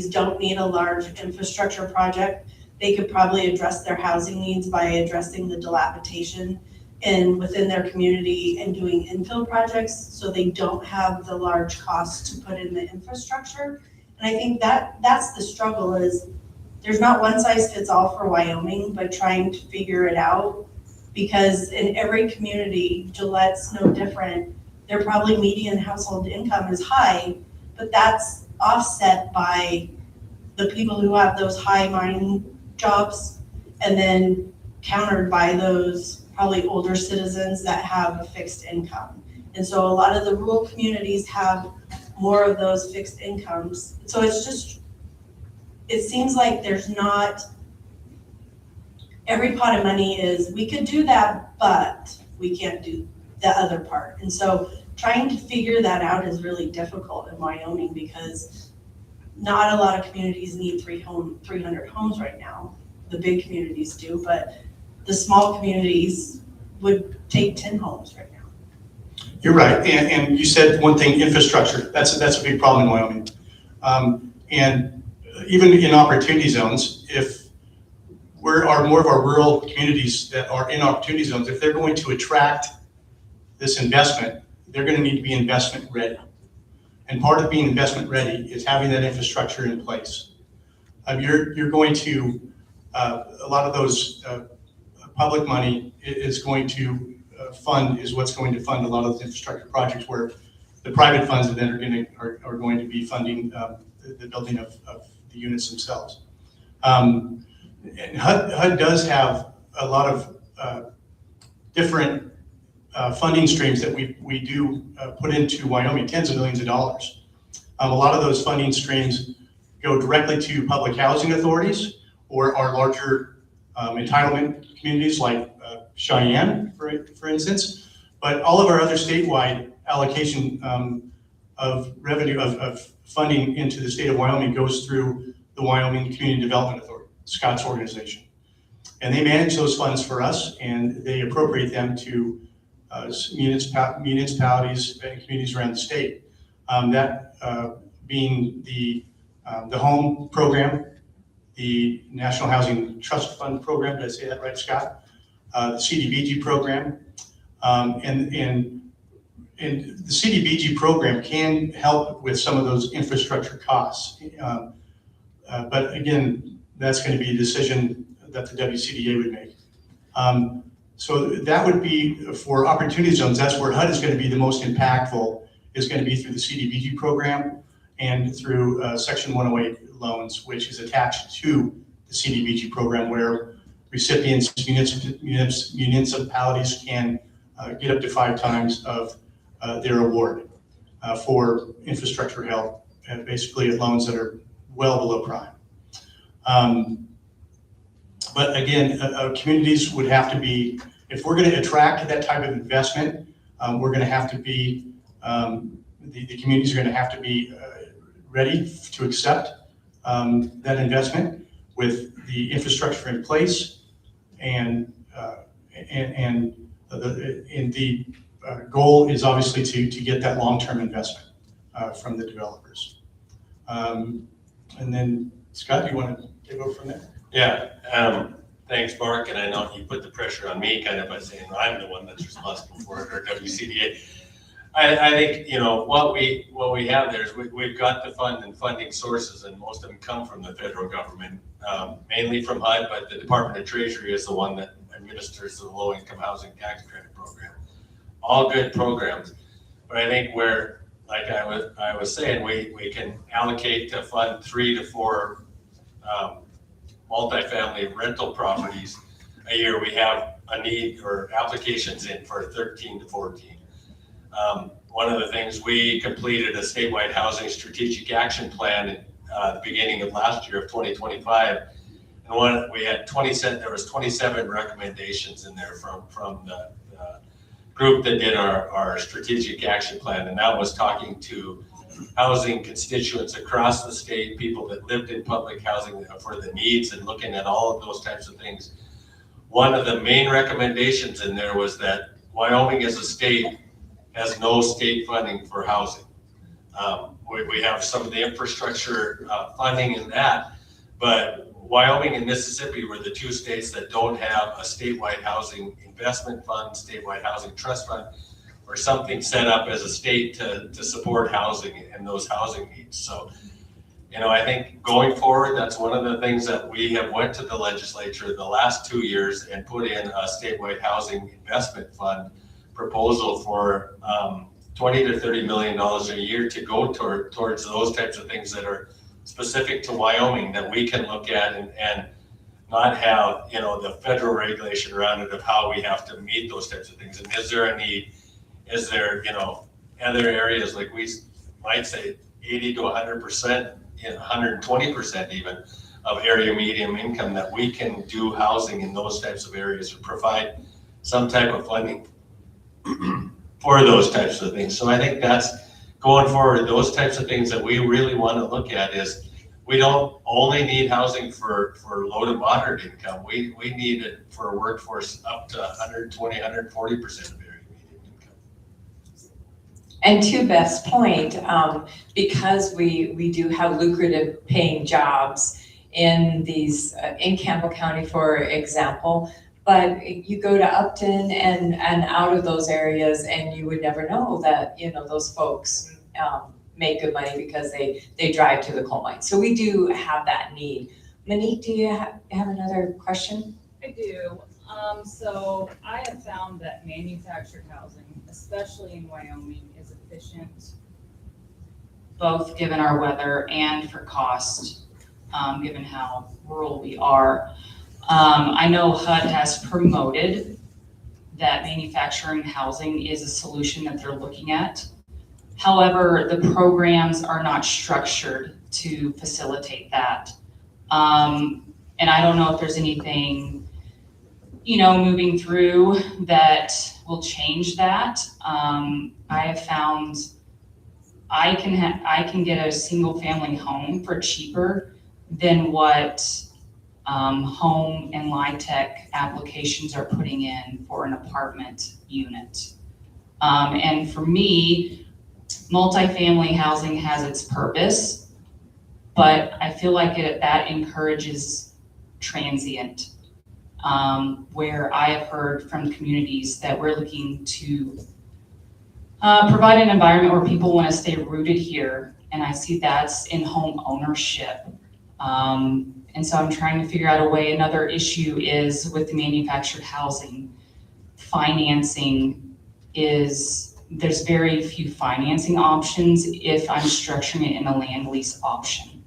don't need a large infrastructure project. They could probably address their housing needs by addressing the dilapidation within their community and doing infill projects, so they don't have the large costs to put in the infrastructure. And I think that's the struggle, is there's not one size fits all for Wyoming, but trying to figure it out, because in every community, Gillette's no different. Their probably median household income is high, but that's offset by the people who have those high mining jobs, and then countered by those probably older citizens that have a fixed income. And so a lot of the rural communities have more of those fixed incomes. So it seems like there's not, every pot of money is, we could do that, but we can't do the other part. And so trying to figure that out is really difficult in Wyoming, because not a lot of communities need 300 homes right now. The big communities do, but the small communities would take 10 homes right now. You're right, and you said one thing, infrastructure. That's a big problem in Wyoming. And even in opportunity zones, if more of our rural communities that are in opportunity zones, if they're going to attract this investment, they're going to need to be investment ready. And part of being investment ready is having that infrastructure in place. You're going to, a lot of those public money is going to is what's going to fund a lot of the infrastructure projects, where the private funds then are going to be funding the building of the units themselves. And HUD does have a lot of different funding streams that we do put into Wyoming, tens of millions of dollars. A lot of those funding streams go directly to public housing authorities or our larger entitlement communities like Cheyenne, for instance. But all of our other statewide allocation of revenue, of funding into the state of Wyoming goes through the Wyoming Community Development Authority, Scott's organization. And they manage those funds for us, and they appropriate them to municipalities and communities around the state. That being the home program, the National Housing Trust Fund program, did I say that right, Scott? The CDBG program, and the CDBG program can help with some of those infrastructure costs. But again, that's going to be a decision that the WCDA would make. So that would be for opportunity zones. That's where HUD is going to be the most impactful, is going to be through the CDBG program and through Section 108 loans, which is attached to the CDBG program, where recipients, municipalities can get up to 5 times of their award for infrastructure help, basically at loans that are well below prime. But again, communities would have to be, if we're going to attract that type of investment, we're going to have to be, the communities are going to have to be ready to accept that investment with the infrastructure in place, and the goal is obviously to get that long-term investment from the developers. And then Scott, do you want to take over from there? Yeah, thanks, Mark, and I know you put the pressure on me kind of by saying I'm the one that's responsible for it, or WCDA. I think, you know, what we have there is we've got the fund and funding sources, and most of them come from the federal government, mainly from HUD, but the Department of Treasury is the one that administers the low-income housing tax credit program. All good programs, but I think where, like I was saying, we can allocate to fund 3 to 4 multifamily rental properties a year. We have a need or applications in for 13 to 14. One of the things, we completed a statewide housing strategic action plan at the beginning of last year of 2025. And we had 27 recommendations in there from the group that did our strategic action plan. And that was talking to housing constituents across the state, people that lived in public housing for the needs, and looking at all of those types of things. One of the main recommendations in there was that Wyoming as a state has no state funding for housing. We have some of the infrastructure funding in that, but Wyoming and Mississippi were the 2 states that don't have a statewide housing investment fund, statewide housing trust fund, or something set up as a state to support housing and those housing needs. So, you know, I think going forward, that's one of the things that we have went to the legislature the last 2 years and put in a statewide housing investment fund proposal for $20 to $30 million a year to go towards those types of things that are specific to Wyoming, that we can look at and not have, you know, the federal regulation around it of how we have to meet those types of things. And is there a need? Is there, you know, other areas, like we might say 80 to 100%, 120% even of area medium income, that we can do housing in those types of areas or provide some type of funding for those types of things. So I think that's going forward, those types of things that we really want to look at is we don't only need housing for low to moderate income. We need it for a workforce up to 120, 140% of area median income. And to Beth's point, because we do have lucrative paying jobs in these, in Campbell County, for example, but you go to Upton and out of those areas, and you would never know that, you know, those folks make good money because they drive to the coal mine. So we do have that need. Monique, do you have another question? I do. So I have found that manufactured housing, especially in Wyoming, is efficient. Both given our weather and for cost, given how rural we are. I know HUD has promoted that manufacturing housing is a solution that they're looking at. However, the programs are not structured to facilitate that. And I don't know if there's anything, you know, moving through that will change that. I have found I can get a single family home for cheaper than what home and LIHTC applications are putting in for an apartment unit. And for me, multifamily housing has its purpose, but I feel like that encourages transient, where I have heard from communities that we're looking to provide an environment where people want to stay rooted here, and I see that's in home ownership. And so I'm trying to figure out a way. Another issue is with the manufactured housing, financing there's very few financing options if I'm structuring it in a land lease option.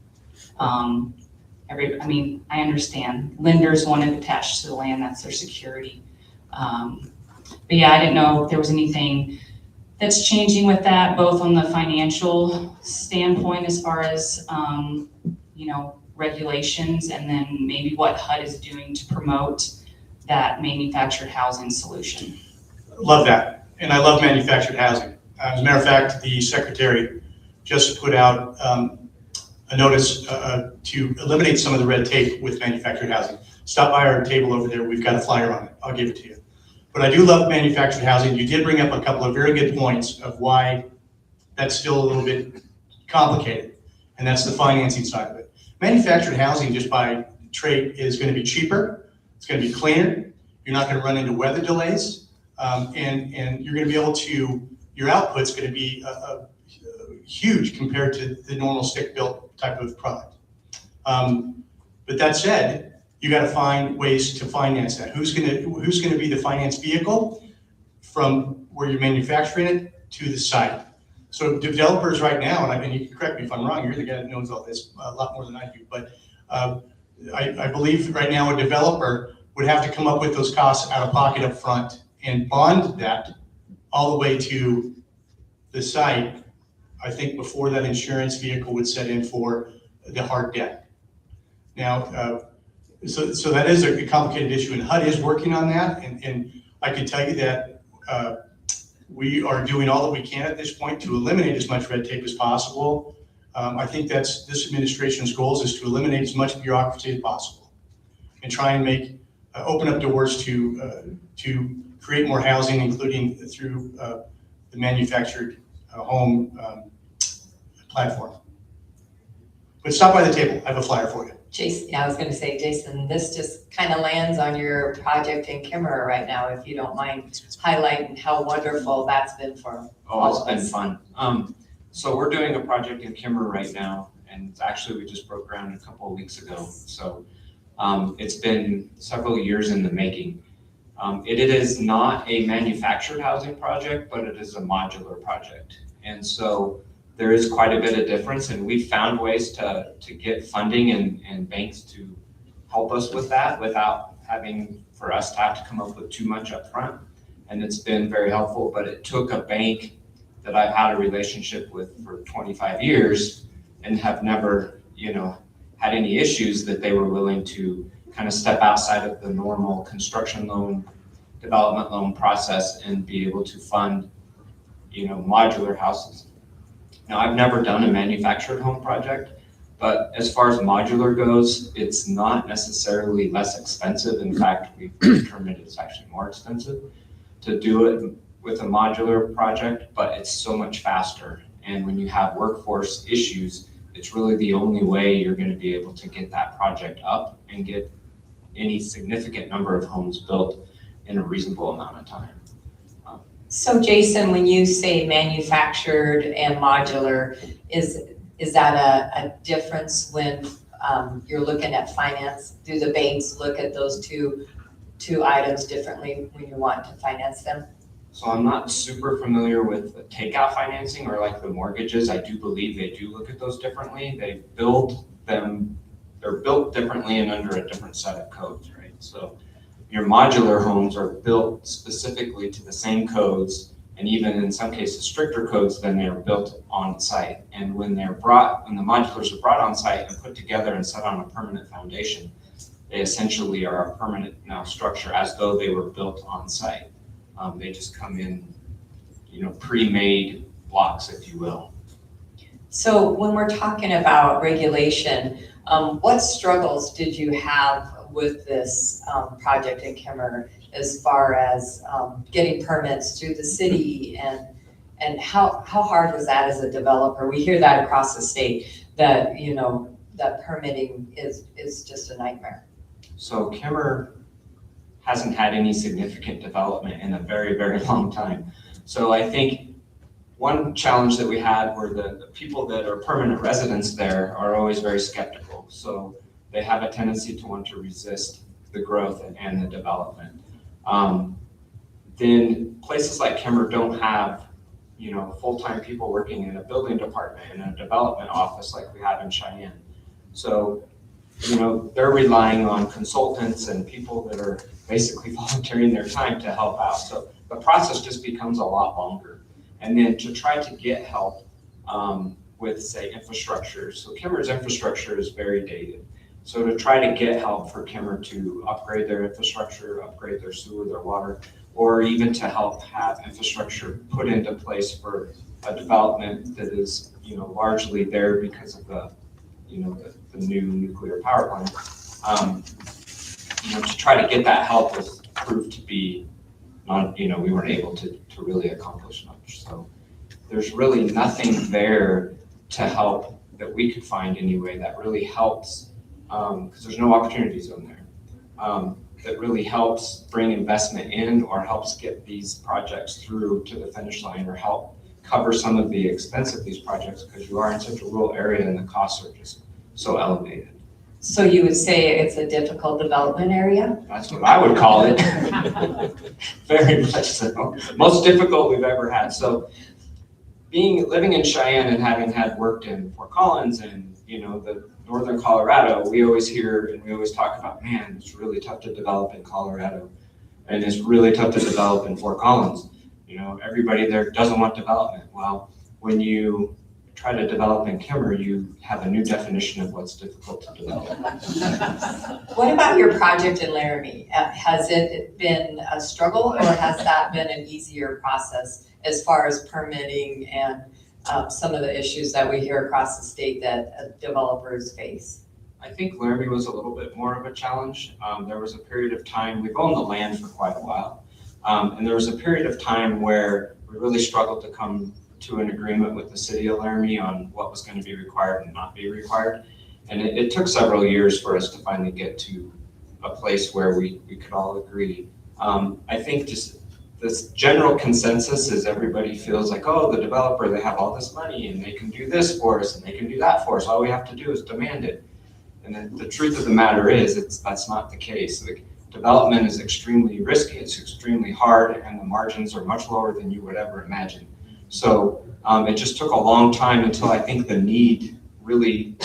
I understand lenders want it attached to the land, that's their security. But yeah, I didn't know if there was anything that's changing with that, both on the financial standpoint as far as, you know, regulations, and then maybe what HUD is doing to promote that manufactured housing solution. Love that. And I love manufactured housing. As a matter of fact, the secretary just put out a notice to eliminate some of the red tape with manufactured housing. Stop by our table over there. We've got a flyer on it. I'll give it to you. But I do love manufactured housing. You did bring up a couple of very good points of why that's still a little bit complicated, and that's the financing side of it. Manufactured housing, just by trade, is going to be cheaper, it's going to be cleaner, you're not going to run into weather delays, and you're going to be able to, your output's going to be huge compared to the normal stick-built type of product. But that said, you got to find ways to finance that. Who's going to be the finance vehicle from where you're manufacturing it to the site? So developers right now, and I mean, you can correct me if I'm wrong, you're the guy that knows all this a lot more than I do, but I believe right now a developer would have to come up with those costs out of pocket up front and bond that all the way to the site, I think, before that insurance vehicle would set in for the hard debt. Now, so that is a complicated issue, and HUD is working on that, and I can tell you that we are doing all that we can at this point to eliminate as much red tape as possible. I think that's this administration's goals, is to eliminate as much bureaucracy as possible and try and make open up doors to create more housing, including through the manufactured home platform. But stop by the table. I have a flyer for you. Jason, yeah, I was gonna say, Jason, this just kind of lands on your project in Kimmerer right now, if you don't mind highlighting how wonderful that's been for all of us. It's been fun. So we're doing a project in Kimmerer right now, and actually we just broke ground a couple of weeks ago. So it's been several years in the making. It is not a manufactured housing project, but it is a modular project. And so there is quite a bit of difference, and we've found ways to get funding and banks to help us with that without having for us to have to come up with too much up front. And it's been very helpful, but it took a bank that I've had a relationship with for 25 years and have never, had any issues, that they were willing to kind of step outside of the normal construction loan, development loan process and be able to fund, modular houses. Now, I've never done a manufactured home project, but as far as modular goes, it's not necessarily less expensive. In fact, we've determined it's actually more expensive to do it with a modular project, but it's so much faster. And when you have workforce issues, it's really the only way you're going to be able to get that project up and get any significant number of homes built in a reasonable amount of time. So Jason, when you say manufactured and modular, is that a difference when you're looking at finance? Do the banks look at those two items differently when you want to finance them? So I'm not super familiar with the takeout financing or like the mortgages. I do believe they do look at those differently. They build them, they're built differently and under a different set of codes, right? So your modular homes are built specifically to the same codes, and even in some cases stricter codes than they're built on site. And when the modulars are brought on site and put together and set on a permanent foundation, they essentially are a permanent now structure as though they were built on site. They just come in, pre-made blocks, if you will. So when we're talking about regulation, what struggles did you have with this project in Kimmerer as far as getting permits through the city, and how hard was that as a developer? We hear that across the state, that that permitting is just a nightmare. So Kimmerer hasn't had any significant development in a very, very long time. So I think one challenge that we had were the people that are permanent residents there are always very skeptical. So they have a tendency to want to resist the growth and the development. Then places like Kimmerer don't have, full-time people working in a building department and a development office like we have in Cheyenne. So, they're relying on consultants and people that are basically volunteering their time to help out. So the process just becomes a lot longer. And then to try to get help with, say, infrastructure. So Kimmerer's infrastructure is very dated. So to try to get help for Kimmerer to upgrade their infrastructure, upgrade their sewer, their water, or even to help have infrastructure put into place for a development that is, largely there because of the new nuclear power plant. To try to get that help was proved to be not, we weren't able to really accomplish much. So there's really nothing there to help that we could find anyway that really helps, because there's no opportunity zone there, that really helps bring investment in or helps get these projects through to the finish line or help cover some of the expense of these projects because you are in such a rural area and the costs are just so elevated. So you would say it's a difficult development area? That's what I would call it. Very much so. Most difficult we've ever had. So living in Cheyenne and having had worked in Fort Collins and, the northern Colorado, we always hear and we always talk about, man, it's really tough to develop in Colorado. And it's really tough to develop in Fort Collins. Everybody there doesn't want development. Well, when you try to develop in Kimmer, you have a new definition of what's difficult to develop. What about your project in Laramie? Has it been a struggle or has that been an easier process as far as permitting and some of the issues that we hear across the state that developers face? I think Laramie was a little bit more of a challenge. There was a period of time, we've owned the land for quite a while, and there was a period of time where we really struggled to come to an agreement with the city of Laramie on what was going to be required and not be required. And it took several years for us to finally get to a place where we could all agree. I think just this general consensus is everybody feels like, oh, the developer, they have all this money and they can do this for us and they can do that for us. All we have to do is demand it. And then the truth of the matter is that's not the case. Like, development is extremely risky, it's extremely hard, and the margins are much lower than you would ever imagine. So it just took a long time until I think the need really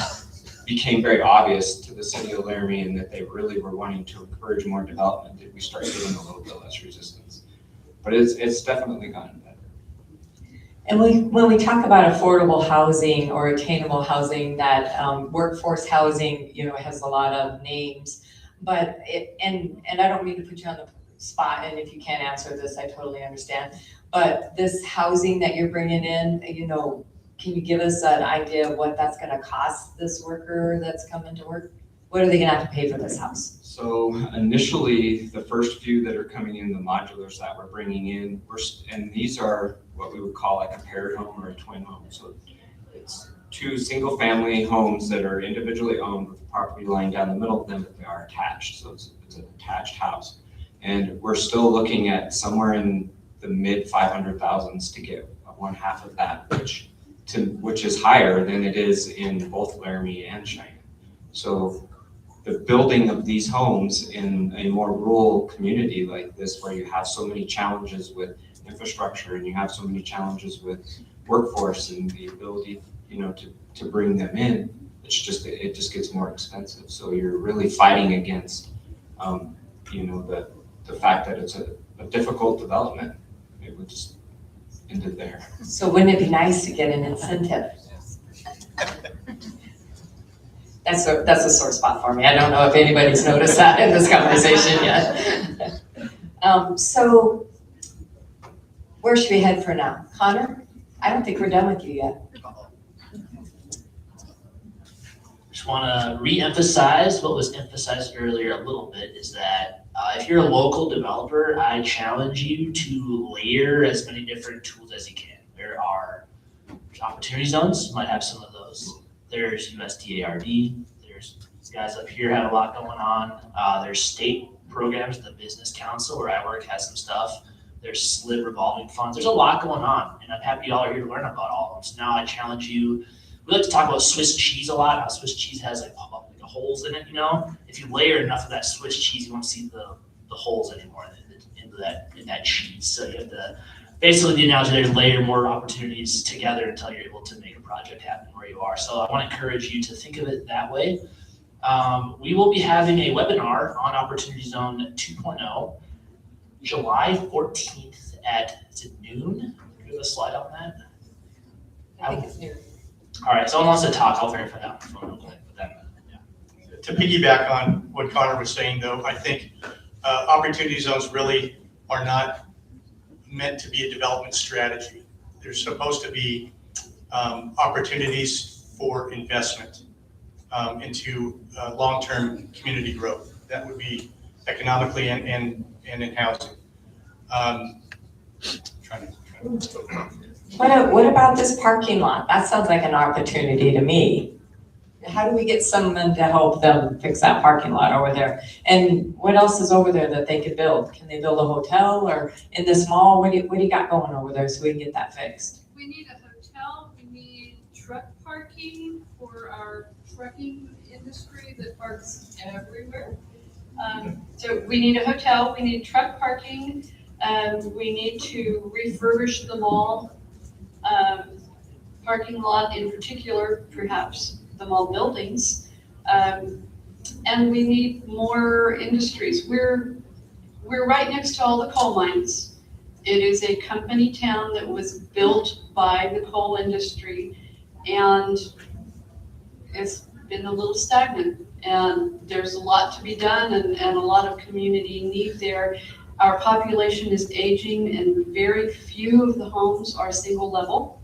became very obvious to the city of Laramie and that they really were wanting to encourage more development, that we start getting a little bit less resistance. But it's definitely gotten better. And when we talk about affordable housing or attainable housing, that workforce housing, has a lot of names, but and I don't mean to put you on the spot, and if you can't answer this, I totally understand. But this housing that you're bringing in, can you give us an idea of what that's going to cost this worker that's coming to work? What are they going to have to pay for this house? So initially, the first few that are coming in, the modulars that we're bringing in, and these are what we would call like a paired home or a twin home. So it's two single-family homes that are individually owned with the property line down the middle of them, but they are attached. So it's an attached house. And we're still looking at somewhere in the mid 500,000s to get one half of that, which is higher than it is in both Laramie and Cheyenne. So the building of these homes in a more rural community like this, where you have so many challenges with infrastructure and you have so many challenges with workforce and the ability, to bring them in, it just gets more expensive. So you're really fighting against, the fact that it's a difficult development. It would just end it there. So wouldn't it be nice to get an incentive? That's a sore spot for me. I don't know if anybody's noticed that in this conversation yet. So where should we head for now? Connor? I don't think we're done with you yet. Just want to re-emphasize what was emphasized earlier a little bit, is that if you're a local developer, I challenge you to layer as many different tools as you can. There are opportunity zones, you might have some of those. There's USDARD, there's these guys up here have a lot going on. There's state programs, the Business Council where I work has some stuff. There's SLID revolving funds. There's a lot going on, and I'm happy y'all are here to learn about all of them. So now I challenge you. We like to talk about Swiss cheese a lot, how Swiss cheese has like holes in it, If you layer enough of that Swiss cheese, you won't see the holes anymore in that cheese. So you have to, basically the analogy there is layer more opportunities together until you're able to make a project happen where you are. So I want to encourage you to think of it that way. We will be having a webinar on Opportunity Zone 2.0, July 14th at, is it noon? Do you have a slide on that? I think it's noon. All right, someone wants to talk, I'll verify that on the phone real quick. To piggyback on what Connor was saying, though, I think opportunity zones really are not meant to be a development strategy. They're supposed to be opportunities for investment into long-term community growth. That would be economically and in housing. What about this parking lot? That sounds like an opportunity to me. How do we get someone to help them fix that parking lot over there? And what else is over there that they could build? Can they build a hotel or in this mall? What do you got going over there so we can get that fixed? We need a hotel, we need truck parking for our trucking industry that parks everywhere. So we need a hotel, we need truck parking, we need to refurbish the mall parking lot in particular, perhaps the mall buildings. And we need more industries. We're right next to all the coal mines. It is a company town that was built by the coal industry, and it's been a little stagnant. And there's a lot to be done and a lot of community need there. Our population is aging and very few of the homes are single level.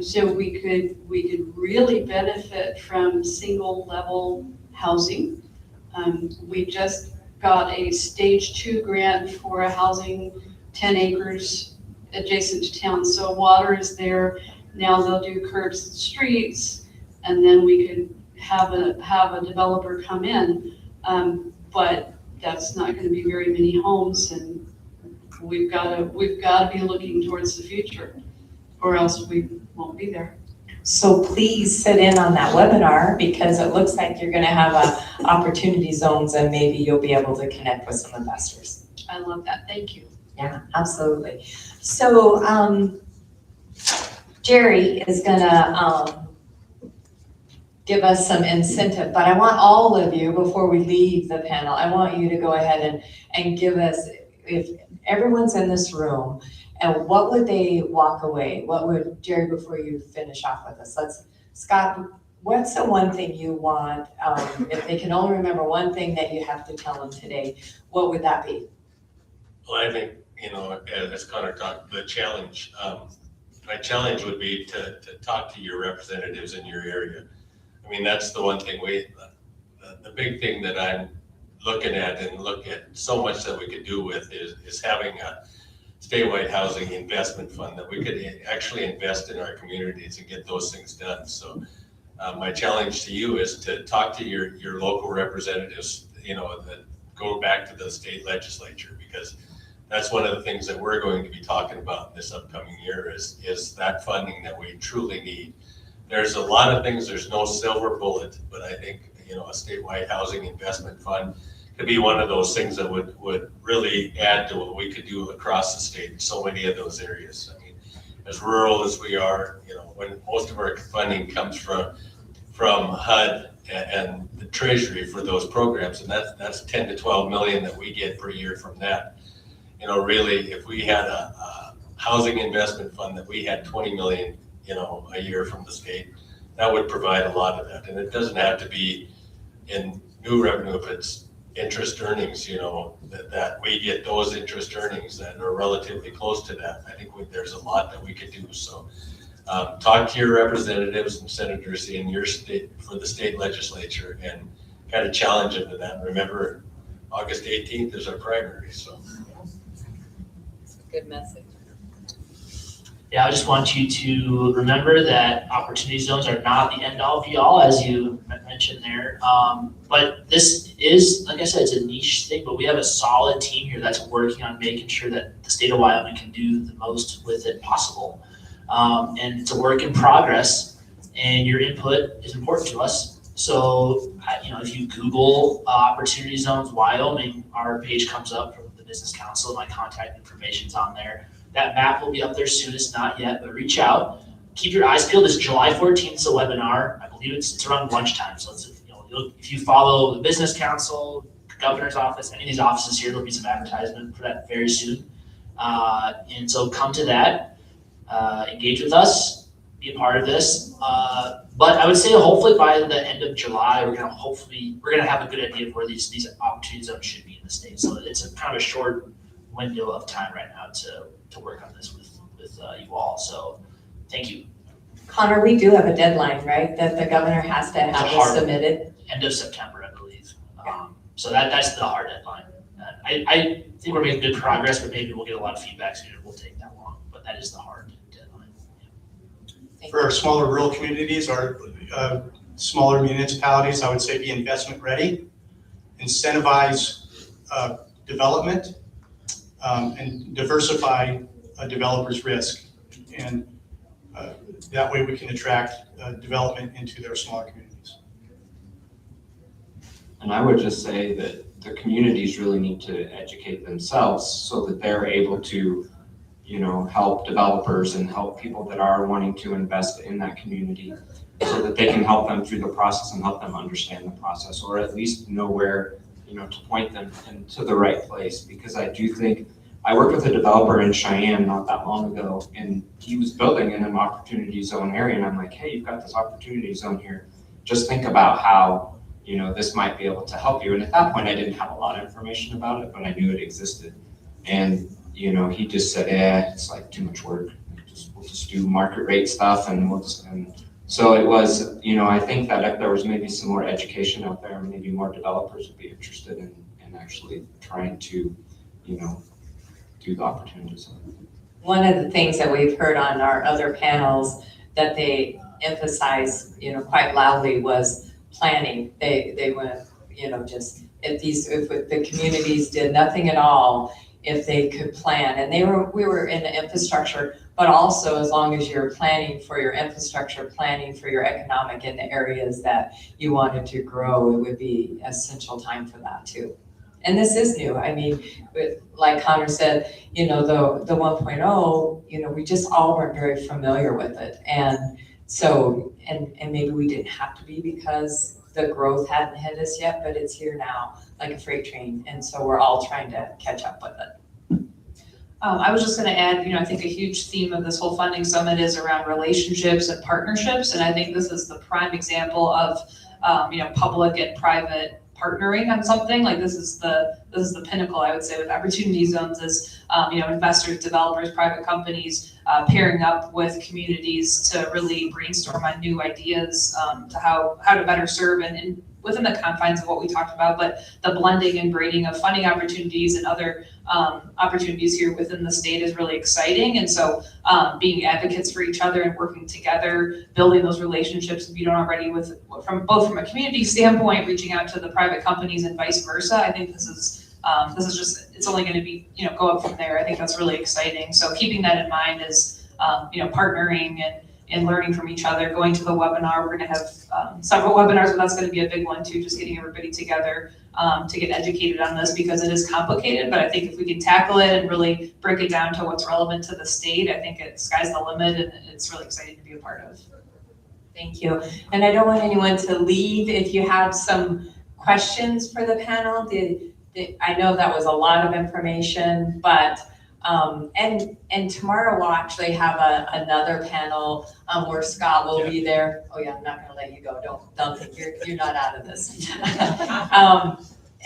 So we could really benefit from single level housing. We just got a stage 2 grant for a housing 10 acres adjacent to town. So water is there. Now they'll do curbs and streets, and then we could have a developer come in. But that's not going to be very many homes, and we've got to be looking towards the future, or else we won't be there. So please sit in on that webinar because it looks like you're gonna have opportunity zones and maybe you'll be able to connect with some investors. I love that. Thank you. Yeah, absolutely. So Jerry is gonna give us some incentive, but I want all of you, before we leave the panel, I want you to go ahead and give us, if everyone's in this room, and what would they walk away? What would, Jerry, before you finish off with us, Scott, what's the one thing you want, if they can only remember one thing that you have to tell them today, what would that be? Well, I think, as Connor talked, the challenge, my challenge would be to talk to your representatives in your area. I mean, that's the one thing the big thing that I'm looking at and look at so much that we could do with is having a statewide housing investment fund that we could actually invest in our communities and get those things done. So my challenge to you is to talk to your local representatives, that go back to the state legislature, because that's one of the things that we're going to be talking about this upcoming year is that funding that we truly need. There's a lot of things, there's no silver bullet, but I think, a statewide housing investment fund could be one of those things that would really add to what we could do across the state in so many of those areas. I mean, as rural as we are, when most of our funding comes from HUD and the Treasury for those programs, and that's 10 to 12 million that we get per year from that. Really, if we had a housing investment fund that we had 20 million, a year from the state, that would provide a lot of that. And it doesn't have to be in new revenue if it's interest earnings, that we get those interest earnings that are relatively close to that. I think there's a lot that we could do. So talk to your representatives and senators in your state for the state legislature and kind of challenge them to that. Remember, August 18th is our primary, so. Good message. Yeah, I just want you to remember that opportunity zones are not the end all be all, as you mentioned there. But this is, like I said, it's a niche thing, but we have a solid team here that's working on making sure that the state of Wyoming can do the most with it possible. And it's a work in progress, and your input is important to us. So, if you Google Opportunity Zones Wyoming, our page comes up from the Business Council. My contact information's on there. That map will be up there soon. It's not yet, but reach out. Keep your eyes peeled. It's July 14th. It's a webinar. I believe it's around lunchtime. So if you follow the Business Council, Governor's Office, any of these offices here, there'll be some advertisement for that very soon. And so come to that, engage with us, be a part of this. But I would say hopefully by the end of July, we're gonna have a good idea of where these opportunity zones should be in the state. So it's a kind of a short window of time right now to work on this with you all. So thank you. Connor, we do have a deadline, right? That the governor has to have it submitted? End of September, I believe. So that's the hard deadline. I think we're making good progress, but maybe we'll get a lot of feedback soon. It won't take that long, but that is the hard deadline. for our smaller rural communities, our smaller municipalities, I would say be investment ready, incentivize development, and diversify a developer's risk. And that way we can attract development into their smaller communities. And I would just say that the communities really need to educate themselves so that they're able to, you know, help developers and help people that are wanting to invest in that community so that they can help them through the process and help them understand the process, or at least know where, you know, to point them into the right place. Because I do think, I worked with a developer in Cheyenne not that long ago, and he was building in an opportunity zone area, and I'm like, hey, you've got this opportunity zone here. Just think about how, you know, this might be able to help you. And at that point, I didn't have a lot of information about it, but I knew it existed. And, you know, he just said, it's like too much work. We'll just do market rate stuff, and so it was, you know, I think that if there was maybe some more education out there, maybe more developers would be interested in actually trying to, you know, do the opportunities. One of the things that we've heard on our other panels that they emphasize, you know, quite loudly was planning. They went, you know, just if the communities did nothing at all, if they could plan, and we were in the infrastructure, but also as long as you're planning for your infrastructure, planning for your economic in the areas that you wanted to grow, it would be essential time for that too. And this is new. I mean, like Connor said, you know, the 1.0, you know, we just all weren't very familiar with it. And so, and maybe we didn't have to be because the growth hadn't hit us yet, but it's here now, like a freight train. And so we're all trying to catch up with it. I was just going to add, you know, I think a huge theme of this whole funding summit is around relationships and partnerships. And I think this is the prime example of, you know, public and private partnering on something. Like this is the pinnacle, I would say, with opportunity zones is, you know, investors, developers, private companies pairing up with communities to really brainstorm on new ideas to how to better serve and within the confines of what we talked about, but the blending and braiding of funding opportunities and other opportunities here within the state is really exciting. And so being advocates for each other and working together, building those relationships, if you don't already, from a community standpoint, reaching out to the private companies and vice versa, I think this is just, it's only going to be, you know, go up from there. I think that's really exciting. So keeping that in mind is, you know, partnering and learning from each other, going to the webinar. We're going to have several webinars, but that's going to be a big one too, just getting everybody together to get educated on this because it is complicated. But I think if we can tackle it and really break it down to what's relevant to the state, I think sky's the limit, and it's really exciting to be a part of. Thank you. And I don't want anyone to leave. If you have some questions for the panel, I know that was a lot of information, but and tomorrow we'll actually have another panel where Scott will be there. Oh yeah, I'm not gonna let you go. Don't think you're not out of this.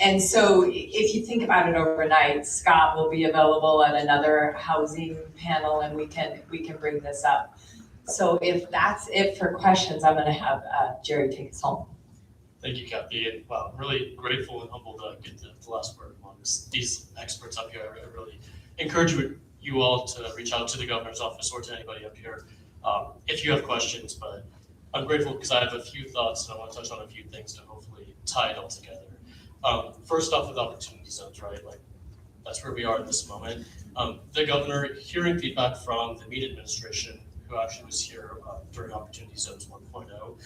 And so if you think about it overnight, Scott will be available at another housing panel, and we can bring this up. So if that's it for questions, I'm gonna have Jerry take us home. Thank you, Kathy. And wow, I'm really grateful and humbled to get the last word amongst these experts up here. I really encourage you all to reach out to the governor's office or to anybody up here if you have questions. But I'm grateful because I have a few thoughts and I want to touch on a few things to hopefully tie it all together. First off, with opportunity zones, right? Like that's where we are at this moment. The governor, hearing feedback from the Meade administration, who actually was here during Opportunity Zones 1.0,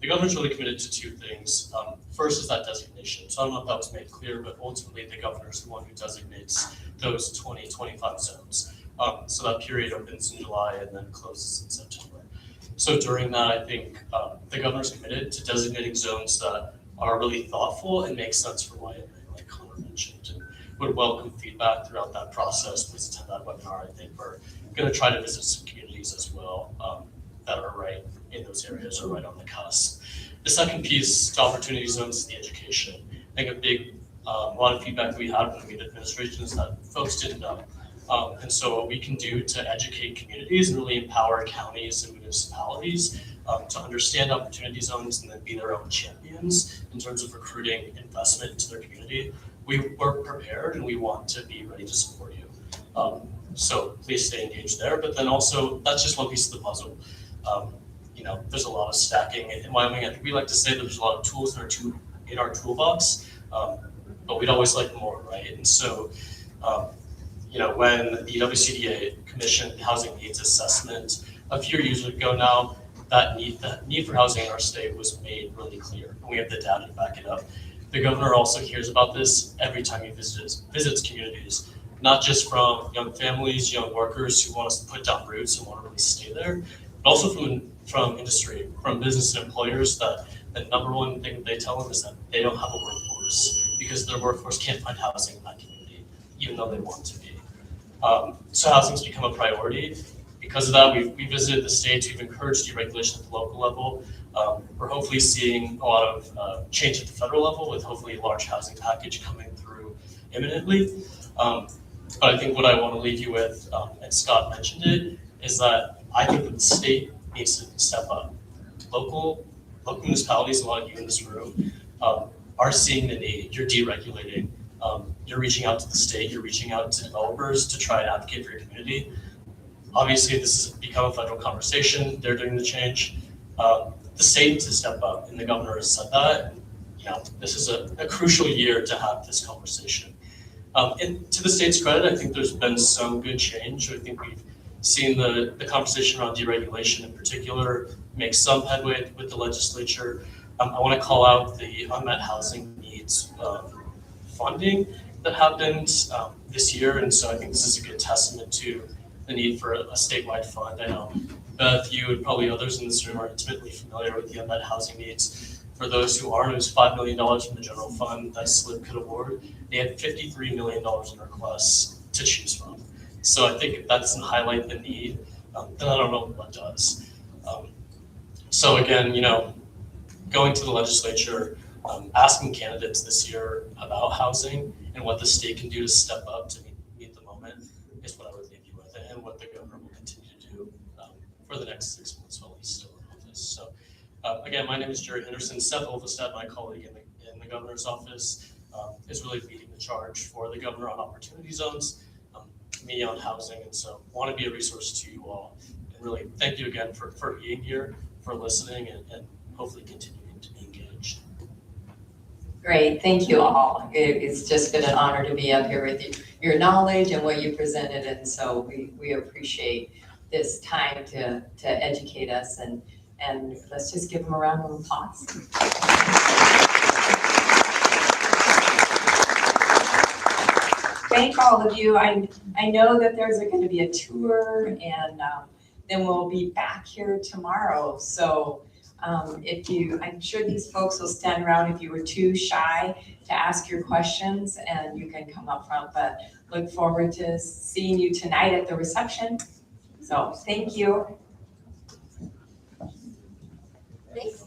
the governor's really committed to two things. First is that designation. So I don't know if that was made clear, but ultimately the governor is the one who designates those 2025 zones. So that period opens in July and then closes in September. So during that, I think the governor's committed to designating zones that are really thoughtful and make sense for Wyoming, like Connor mentioned, and would welcome feedback throughout that process. Please attend that webinar. I think we're going to try to visit some communities as well that are right in those areas or right on the cusp. The second piece to opportunity zones is the education. I think a lot of feedback we had from the Meade administration is that folks didn't know. And so what we can do to educate communities and really empower counties and municipalities to understand opportunity zones and then be their own champions in terms of recruiting investment into their community. We're prepared and we want to be ready to support you. So please stay engaged there. But then also, that's just one piece of the puzzle. There's a lot of stacking in Wyoming. I think we like to say that there's a lot of tools in our toolbox, but we'd always like more, right? And so, when the WCDA commissioned housing needs assessment a few years ago now, that need for housing in our state was made really clear, and we have the data to back it up. The governor also hears about this every time he visits communities, not just from young families, young workers who want us to put down roots and want to really stay there, but also from industry, from business and employers, that the number one thing they tell them is that they don't have a workforce because their workforce can't find housing in that community, even though they want to be. So housing's become a priority. Because of that, we visited the states, we've encouraged deregulation at the local level. We're hopefully seeing a lot of change at the federal level with hopefully a large housing package coming through imminently. But I think what I want to leave you with, and Scott mentioned it, is that I think that the state needs to step up. Local municipalities, a lot of you in this room, are seeing the need. You're deregulating. You're reaching out to the state. You're reaching out to developers to try and advocate for your community. Obviously, this has become a federal conversation. They're doing the change. The state needs to step up, and the governor has said that. This is a crucial year to have this conversation. And to the state's credit, I think there's been some good change. I think we've seen the conversation around deregulation in particular make some headway with the legislature. I want to call out the unmet housing needs funding that happened this year, and so I think this is a good testament to the need for a statewide fund. I know Beth, you and probably others in this room are intimately familiar with the unmet housing needs. For those who aren't, it was $5 million from the general fund that SLIP could award. They had $53 million in requests to choose from. So I think if that doesn't highlight the need, then I don't know what does. So again, going to the legislature, asking candidates this year about housing and what the state can do to step up to meet the moment is what I would leave you with, and what the governor will continue to do for the next 6 months while he's still in office. So again, my name is Jerry Henderson. Seth Olvestad, my colleague in the governor's office, is really leading the charge for the governor on opportunity zones, me on housing, and so want to be a resource to you all. And really thank you again for being here, for listening, and hopefully continuing to be engaged. Great, thank you all. It's just been an honor to be up here with you, your knowledge and what you presented, and so we appreciate this time to educate us, and let's just give them a round of applause. Thank all of you. I know that there's going to be a tour, and then we'll be back here tomorrow. So I'm sure these folks will stand around if you were too shy to ask your questions, and you can come up front, but look forward to seeing you tonight at the reception. So thank you. Thanks.